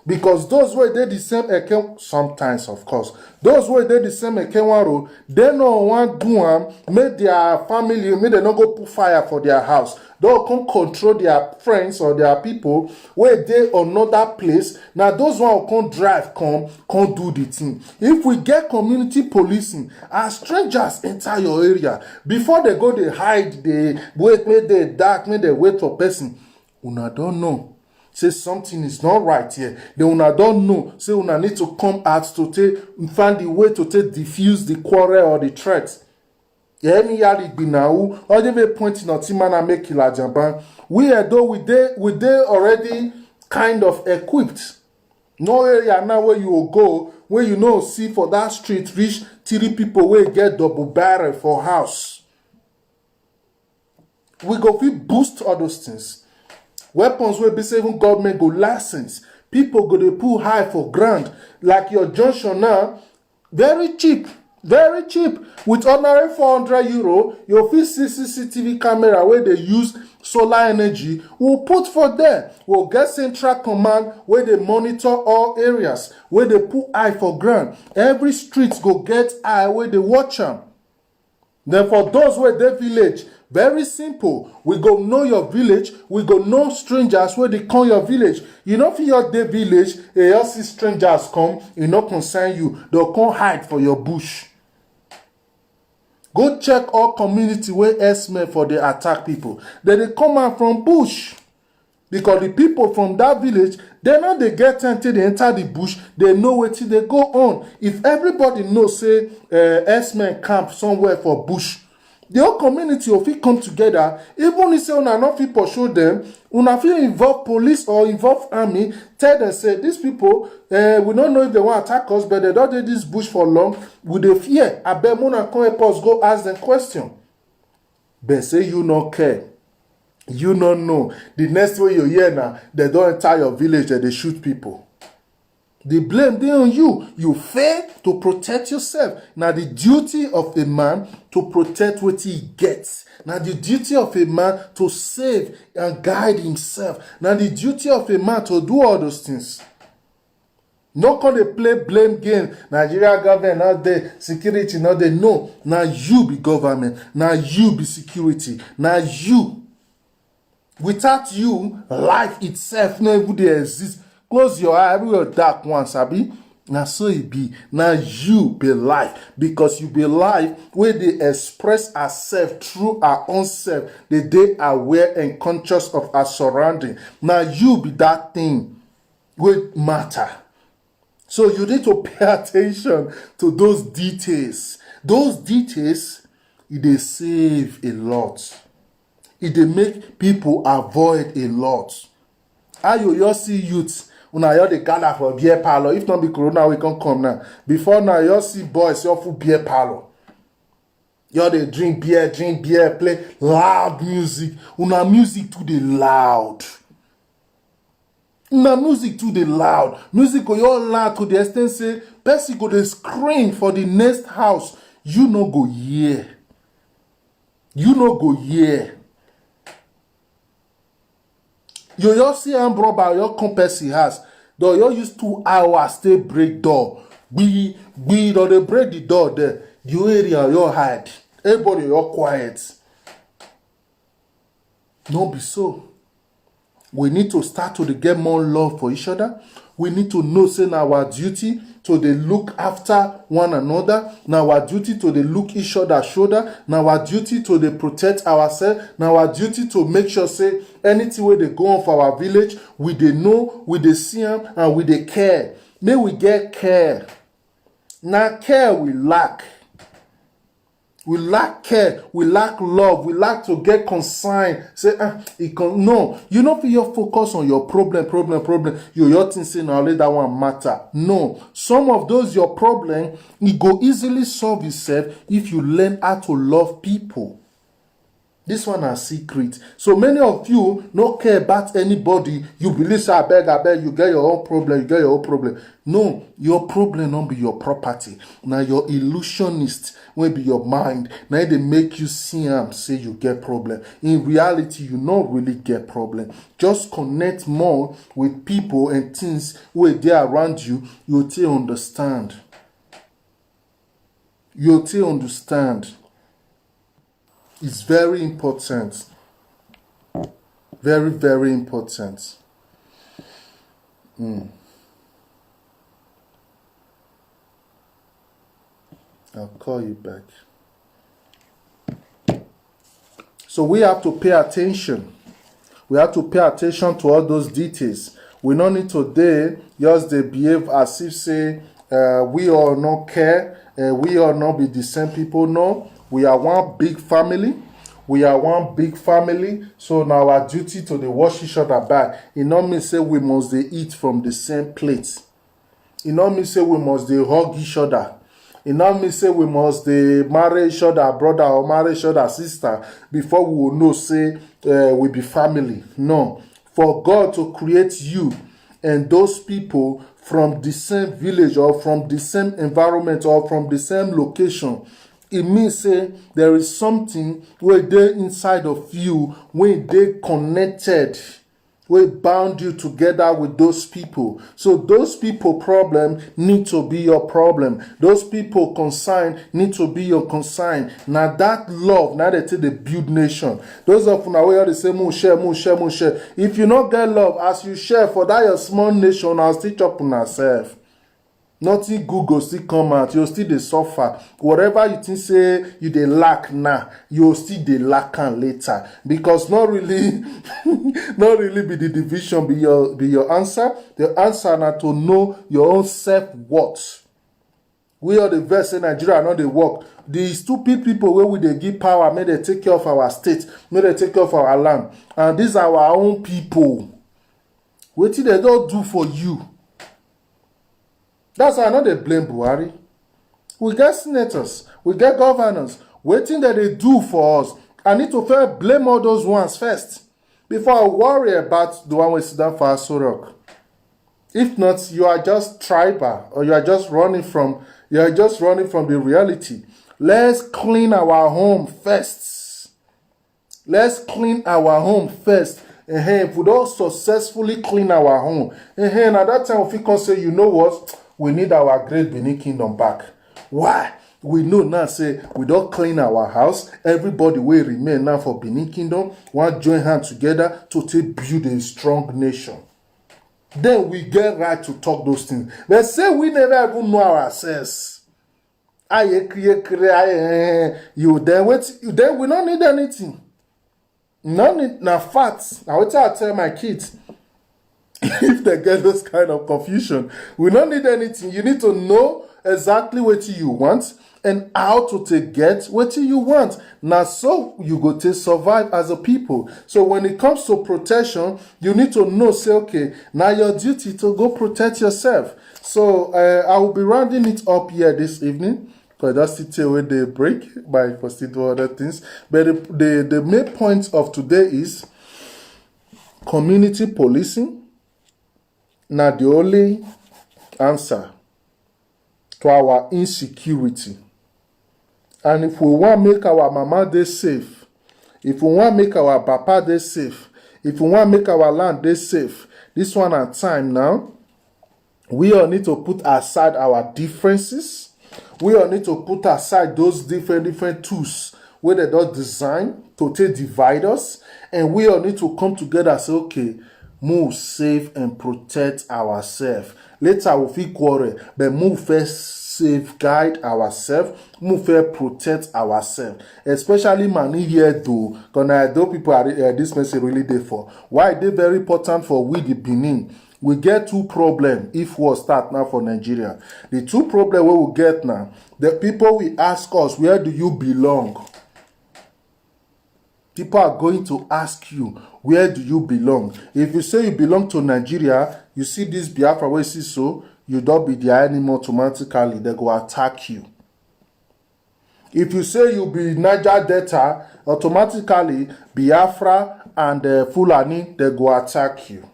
Because those where they the same account, sometimes of course, those where they the same account road, they no want do make their family, make they not go put fire for their house. They'll come control their friends or their people where they another place. Now those one who can't drive, come do the thing. If we get community policing, as strangers enter your area, before they go, they hide, they wait, make they dark, make they wait for person. Una don't know. Say something is not right here. They una don't know. Say una need to come out to find the way to diffuse the quarrel or the threat. Any yari be now, or they may point in a man and make killer jamban. We are though we they already kind of equipped. No area now where you will go, where you know see for that street reach 3 people where get double barrel for house. We go we boost all those things. Weapons will be saving government go license. People go to pull high for grand. Like your junction now, very cheap. Very cheap. With ordinary 400 euro, your CCTV camera where they use solar energy, we'll put for there. We'll get central command where they monitor all areas, where they put eye for grand. Every street go get eye where they watch them. Then for those where they village, very simple. We go know your village. We go know strangers where they come your village. You know, for your day village, you see strangers come, it not concern you. They'll come hide for your bush. Go check all community where S-men for the attack people. Then they come out from bush. Because the people from that village, they know they get until they enter the bush, they know where till they go on. If everybody knows, say, S-men camp somewhere for bush, the whole community will fit come together. Even if say una not fit pursue them, una fit involve police or involve army, tell them say these people, we don't know if they want to attack us, but they don't do this bush for long. With the fear, I bet Mona come help us go ask them question. But say you not care. You don't know. The next way you hear now, they don't enter your village and they shoot people. The blame they on you. You fail to protect yourself. Now the duty of a man to protect what he gets. Now the duty of a man to save and guide himself. Now the duty of a man to do all those things. Not can they play blame game. Nigeria government not there, security not there. No. Now you be government. Now you be security. Now you. Without you, life itself no even dey exist. Close your eye, everywhere dark one, sabi? Now so it be. Now you be life. Because you be life where they express ourselves through our own self. They aware and conscious of our surrounding. Now you be that thing with matter. So you need to pay attention to those details. Those details, they save a lot. It dey make people avoid a lot. How you see youths, una you dey gather for beer parlor. If not be corona, we can come now. Before now, you see boys, you full beer parlor. You dey drink beer, play loud music. Una music too dey loud. Una music too dey loud. Music go all loud to the extent say, person go dey scream for the next house. You no go hear. You no go hear. You just see am brother, your compass he has. Though you use 2 hours to break door. Be or they break the door there. The area you hide. Everybody you're quiet. No be so. We need to start to get more love for each other. We need to know say now our duty to dey look after one another. Now our duty to dey look each other shoulder. Now our duty to dey protect ourselves. Now our duty to make sure say anything where they go on for our village, we dey know, we dey see them, and we dey care. May we get care. Now care we lack. We lack care, we lack love, we lack to get concerned. Say, no, you not be your focus on your problem. Your thing say now let that one matter. No, some of those your problem, it go easily solve itself if you learn how to love people. This one is secret. So many of you no care about anybody. You believe, say, I beg, you get your own problem, No, your problem don't be your property. Now your illusionist will be your mind. Now they make you see and say you get problem. In reality, you not really get problem. Just connect more with people and things where they around you. You'll still understand. It's very important. Very, very important. I'll call you back. So we have to pay attention. We have to pay attention to all those details. We don't need today just they behave as if say we all not care, we all not be the same people. No. We are one big family. So now our duty to the wash each other back. It not mean say we must they eat from the same plate. It not mean say we must they hug each other. It not mean say we must they marry each other brother or marry each other sister before we will know say we be family. No. For God to create you and those people from the same village or from the same environment or from the same location, it means say there is something where they inside of you, when they connected, where bound you together with those people. So those people problem need to be your problem. Those people concern need to be your concern. Now that love, now they take the build nation. Those of you where they say share. If you not get love as you share for that your small nation, I'll stitch up on ourselves. Nothing good go still come out. You'll still dey suffer. Whatever you think say you dey lack now, you'll still dey lack later. Because not really be the division be your answer. The answer now to know your own self-worth. We are the verse in Nigeria, not the work. The stupid people where we they give power, may they take care of our state, may they take care of our land. And these are our own people. What did they don't do for you? That's why I know they blame Buhari. We get senators, we get governors, waiting that they do for us. I need to first blame all those ones first before I worry about the one we sit down for Asorok. If not, you are just tribal or you are just running from the reality. Let's clean our home first. If we don't successfully clean our home, and at that time, if we can say, you know what? We need our great Benin kingdom back. Why? We know now, say, we don't clean our house. Everybody will remain now for Benin kingdom. Want join hands together to build a strong nation. Then we get right to talk those things. But say we never even know ourselves. You then wait. Then we don't need anything. None need na facts. Now what I tell my kids. If they get this kind of confusion, we don't need anything. You need to know exactly what you want and how to get what you want. Now, so you go to survive as a people. So when it comes to protection, you need to know, say, okay, now your duty to go protect yourself. So I will be rounding it up here this evening. Because that's still away the break by proceeding to other things. But the main point of today is community policing. Now the only answer to our insecurity. And if we want to make our mama dey safe, if we want to make our papa dey safe, if we want to make our land dey safe, this one at time now, we all need to put aside our differences. We all need to put aside those different tools where they don't design to divide us. And we all need to come together and say, okay, move safe and protect ourselves. Later we feel quarrel, but move first safeguard ourselves, move first protect ourselves. Especially man here though, because I know people are this message really there for. Why they very important for we the Benin We get two problems if war start now for Nigeria. The two problems we will get now, the people will ask us, where do you belong? People are going to ask you, where do you belong? If you say you belong to Nigeria, you see this Biafra where you see so, you don't be their enemy automatically, they go attack you. If you say you be Niger Delta, automatically Biafra and Fulani, they go attack you.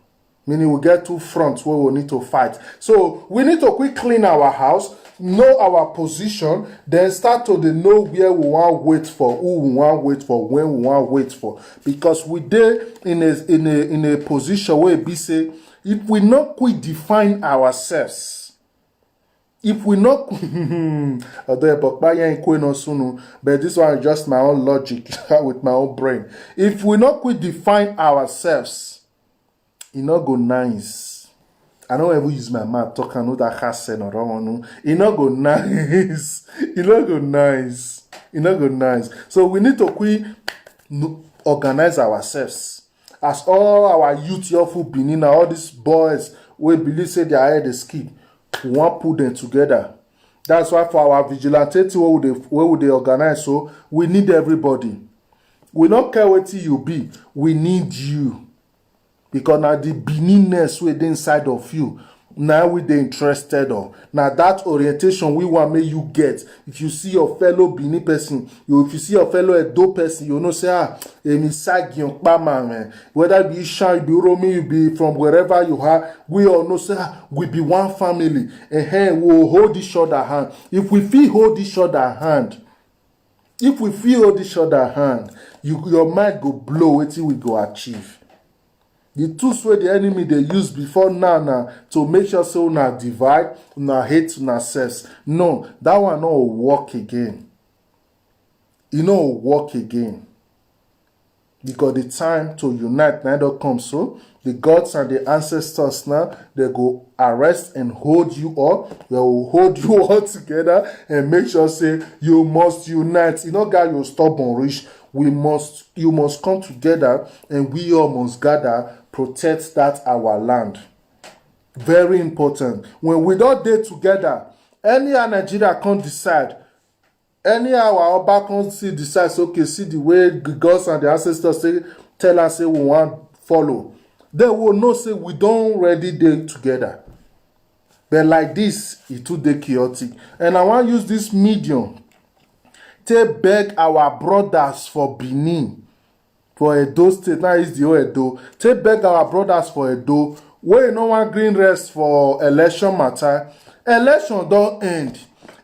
Meaning we get two fronts where we need to fight. So we need to quick clean our house, know our position, then start to know where we want wait for, who we want wait for, when we want wait for. Because we there in a position where we say, if we not quick define ourselves, if we not but this one is just my own logic with my own brain. If we not quick define ourselves, it not go nice. I don't ever use my mouth talk and know that has or wrong. It not go nice. It not go nice. It not go nice. So we need to quick organize ourselves. As all our youth, your Benin, all these boys, we believe say they are head skip. We want to put them together. That's why for our vigilante, where would they organize? So we need everybody. We don't care what you be. We need you. Because now the Beninness within inside of you, now we they interested on. Now that orientation we want make you get. If you see your fellow Benin person, if you see your fellow Edo person, you know say whether it be Ishan, you be Romi, you be from wherever you are, we all know say we be one family. And we will hold each other hand. If we feel hold each other hand, your mind go blow until we go achieve. The tools where the enemy they use before now to make sure so now divide, now hate, now self. No, that one no work again. You know work again. Because the time to unite neither comes. So the gods and the ancestors now they go arrest and hold you all. They will hold you all together and make sure say you must unite. You know, God, you stubborn rich. You must come together and we all must gather, protect that our land. Very important. When we don't day together, any Nigeria can't decide. Any our Oba can't see decides, okay, see the way the gods and the ancestors say, tell us say we want follow. They will know say we don't ready day together. But like this, it too dey chaotic. And I want to use this medium to beg our brothers for Benin, for Edo State, now is the Edo. To beg our brothers for Edo, where no one green rest for election matter. Election don't end.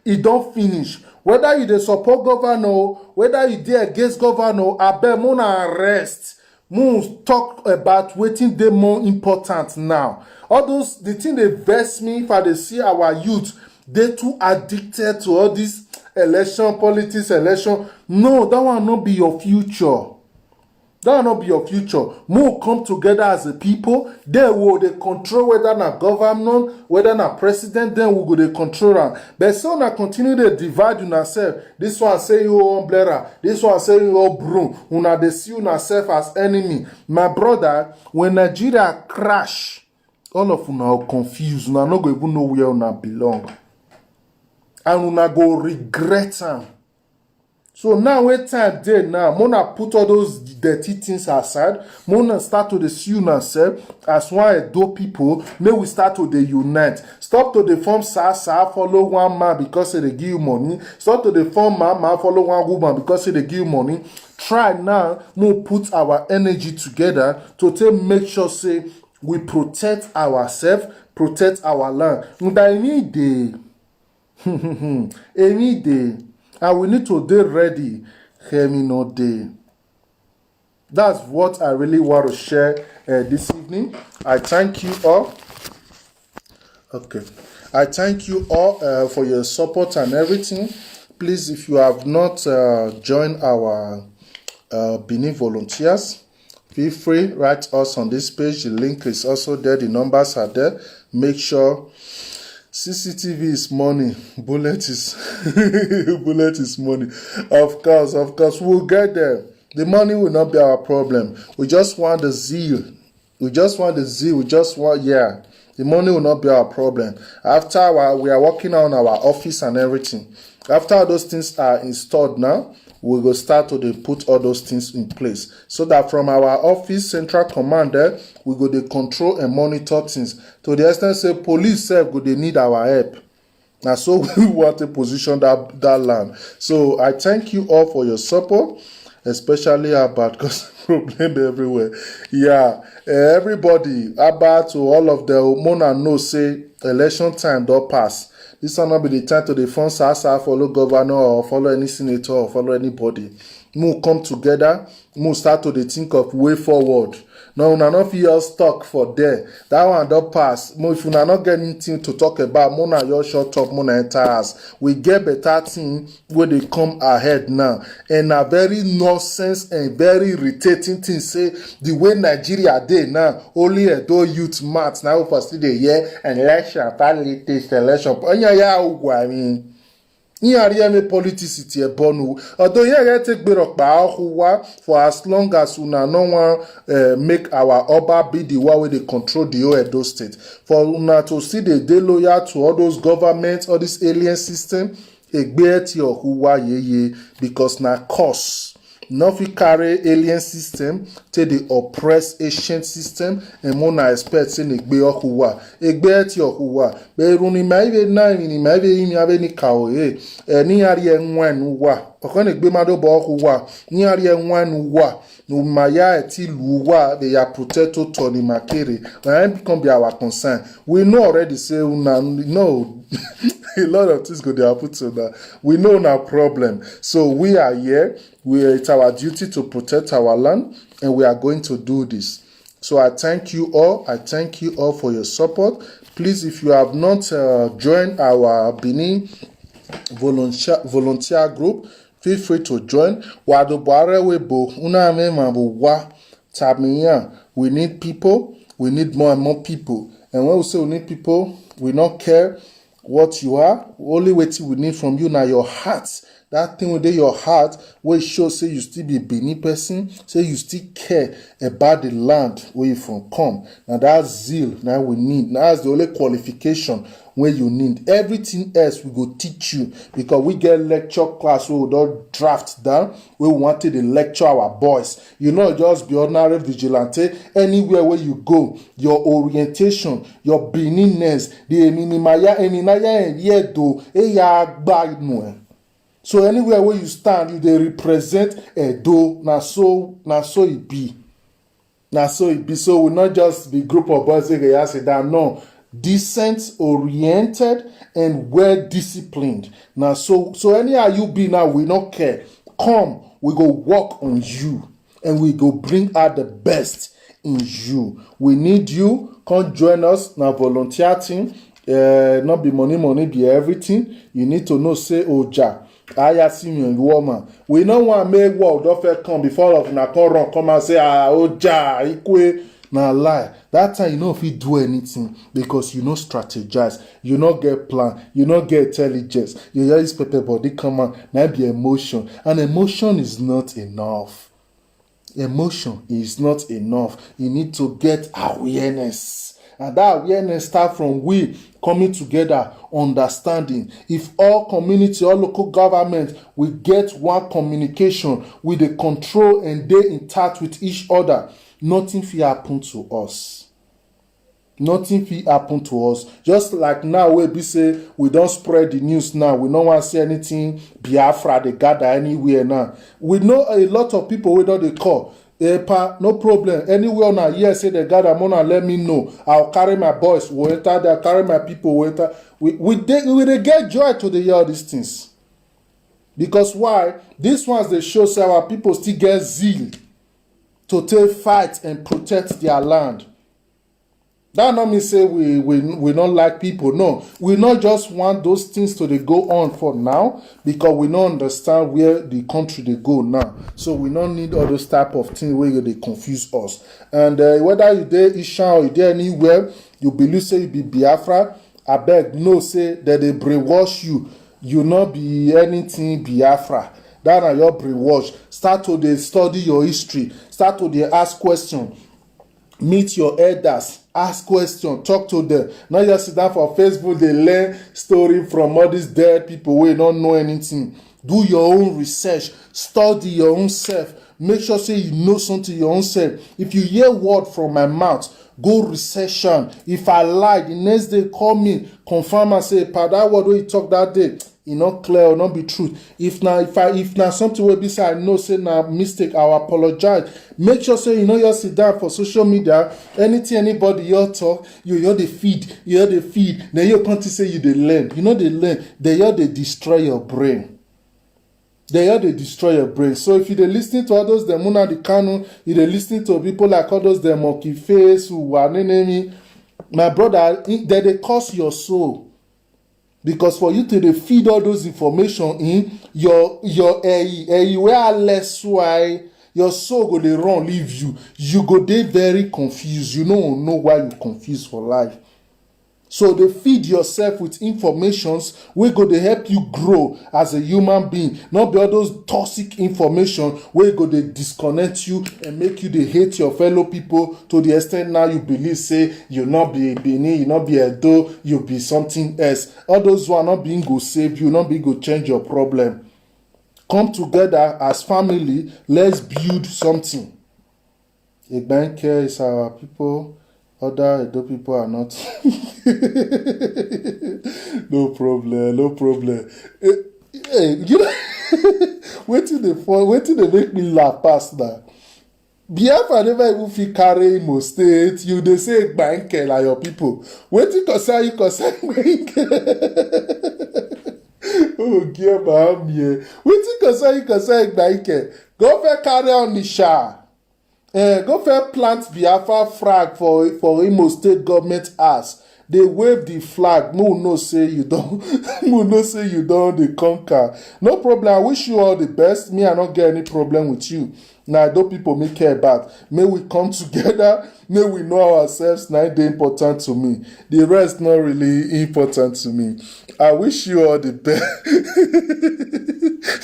It don't finish. Whether you dey support governor, whether you dey against governor, abeg muna rest. Moon talk about wetin dey more important now. All those the thing they vex me if I dey see our youth, they too addicted to all this election politics, election. No, that one not be your future. That will not be your future. More come together as a people. They will they control whether na government, whether na president. Then we go they control them. But so na continue to divide yourself. This one say you umbrella. This one say you broom. Una they see yourself as enemy. My brother, when Nigeria crash, all of una are confused. Una not go even know where una belong, and una go regret them. So now when time there now, Mona put all those dirty things aside. Mona start to see yourself as one Edo people. May we start to unite. Stop to the form sa follow one man because they give you money. Stop to the form man follow one woman because they give you money. Try now, more put our energy together to make sure say we protect ourselves, protect our land. Any day. And we need to be ready. Hear me no day. That's what I really want to share this evening. I thank you all. Okay. I thank you all for your support and everything. Please, if you have not joined our Benin volunteers, feel free, write us on this page. The link is also there. The numbers are there. Make sure. CCTV is money. Bullet is money. Of course, we'll get there. The money will not be our problem. We just want the zeal. We just want, The money will not be our problem. After we are working on our office and everything. After all those things are installed now, we will start to put all those things in place. So that from our office, central command there, we go to control and monitor things. To the extent say police self go they need our help. Now, so we want to position that land. So I thank you all for your support, especially about because problem everywhere. Yeah, everybody about to all of the Mona know say election time don't pass. This will not be the time to the fund SASA, follow governor or follow any senator or follow anybody. We come together, we start to think of way forward. Now, we not feel stuck for there. That one don't pass. If we not get anything to talk about, Mona your short up, Mona enter us. We get better thing where they come ahead now. And a very nonsense and very irritating thing say the way Nigeria dey now, only a do youth maths now for still the year and election, politics, election. I mean. Ihe politicity ebonu. Although here take for as long as una no wan make our Oba be the one where they control the whole Edo state. For una to see they loyal to all those governments, all this alien system, because na cause. No fit carry alien system to the oppressed ancient system and mona expect say negbe okuwa egbe ti okuwa be runi maive na ni maive imi ave ni kawo ni ari enwanu wa okon negbe mado bo okuwa ni ari enwanu wa no maya eti luwa they are protected to ni makere and become be our concern. We know already say una no a lot of things go to happen to that. We know our problem. So we are here. It's our duty to protect our land, and we are going to do this. So I thank you all. I thank you all for your support. Please, if you have not joined our Benin volunteer group, feel free to join. We need people. We need more and more people. And when we say we need people, we don't care what you are. Only what we need from you now your heart. That thing within your heart where it shows say you still be a Benin person, say you still care about the land where you from come. Now that's zeal now we need. Now that's the only qualification where you need. Everything else we go teach you because we get lecture class where we don't draft down. We wanted to lecture our boys. You know, just be ordinary vigilante. Anywhere where you go, your orientation, your Beninness, the eminimaya and yedo eya. So anywhere where you stand, they represent Edo. Na so it be. Na so it be. So we not just be group of boys say that. No, decent, oriented, and well disciplined. Now so anyhow you be now, we not care. Come, we go work on you, and we go bring out the best in you. We need you. Come join us now. Volunteer team. Not be money be everything. You need to know say Oja. I see me and woman. We don't want to make world offer come before of na come and say Oja ikwe na lie. That time you know if you do anything because you know strategize, you not get plan, you not get intelligence. You just paper body come on now be emotion, and emotion is not enough. Emotion is not enough. You need to get awareness. And that awareness start from we coming together, understanding. If all community, all local government, we get one communication with the control and they in touch with each other, nothing will happen to us. Nothing will happen to us. Just like now, we say we don't spread the news now. We don't want to say anything. Biafra, they gather anywhere now. We know a lot of people we don't they call. No problem. Anywhere on here say the God Mona let me know. I'll carry my boys. We'll enter there. Carry my people. We'll enter. We get joy to the hear all these things. Because why? These ones they show say our people still get zeal to take fight and protect their land. That not mean say we not like people. No, we not just want those things to they go on for now because we don't understand where the country they go now. So we don't need all those type of things where they confuse us. And whether you there Ishan or you there anywhere, you believe say you be Biafra, I beg no say that they brainwash you. You not be anything Biafra. That are your brainwash. Start to they study your history. Start to they ask questions. Meet your elders, ask questions, talk to them. Not just sit down for Facebook, they learn story from all these dead people wey don't know anything. Do your own research, study your own self. Make sure say you know something your own self. If you hear word from my mouth, go research am. If I lie, the next day call me, confirm and say, pa, that word wey you talk that day, e no clear or not be truth. If na something wey be say I know say na mistake, I will apologize. Make sure say you know you sit down for social media. Anything anybody you talk, you hear the feed, then you come to say you dey learn. You know they learn, they hear they destroy your brain. They hear they destroy your brain. So if you dey listening to others, them Muna the Kanu, you dey listening to people like others, them Monkey Face, who are enemy, my brother, they cost your soul. Because for you to dey feed all those information in your where less why your soul go dey run leave you. You go dey very confused. You no know why you confused for life. So they feed yourself with informations wey go dey help you grow as a human being. Not be all those toxic information wey go dey disconnect you and make you dey hate your fellow people to the extent now you believe say you not be Benin, you not be Edo, you be something else. All those one not being go save you, not being go change your problem. Come together as family, let's build something. Igbanke is our people. Other Edo people are not. No problem. Hey, you know, wetin dey make me laugh pass na. Biafra never even fit carry Imo State. You dey say Igbanke like your people. Wetin concern you concern Igbanke? Oh, dear man, yeah. Wetin concern you concern Igbanke? Go for carry on Nisha. Go for plant Biafra flag for Imo State government ass. They wave the flag. No, no say you don't. No say you don't. They conquer. No problem. I wish you all the best. Me, I don't get any problem with you. Now, those people may care about. May we come together. May we know ourselves. Now, it's important to me. The rest not really important to me. I wish you all the best.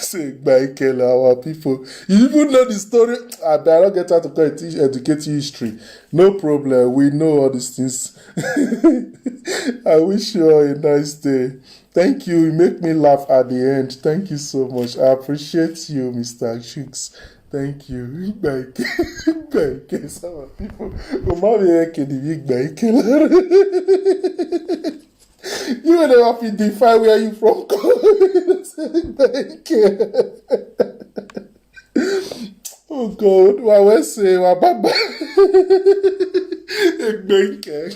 Say Michael, our people. You even know the story. I don't get out to call it educate history. No problem. We know all these things. I wish you all a nice day. Thank you. You make me laugh at the end. Thank you so much. I appreciate you, Mr. Shooks. Thank you. Michael, some people. You will never fit define where you from. Oh God, what we say, what baba? Thank you.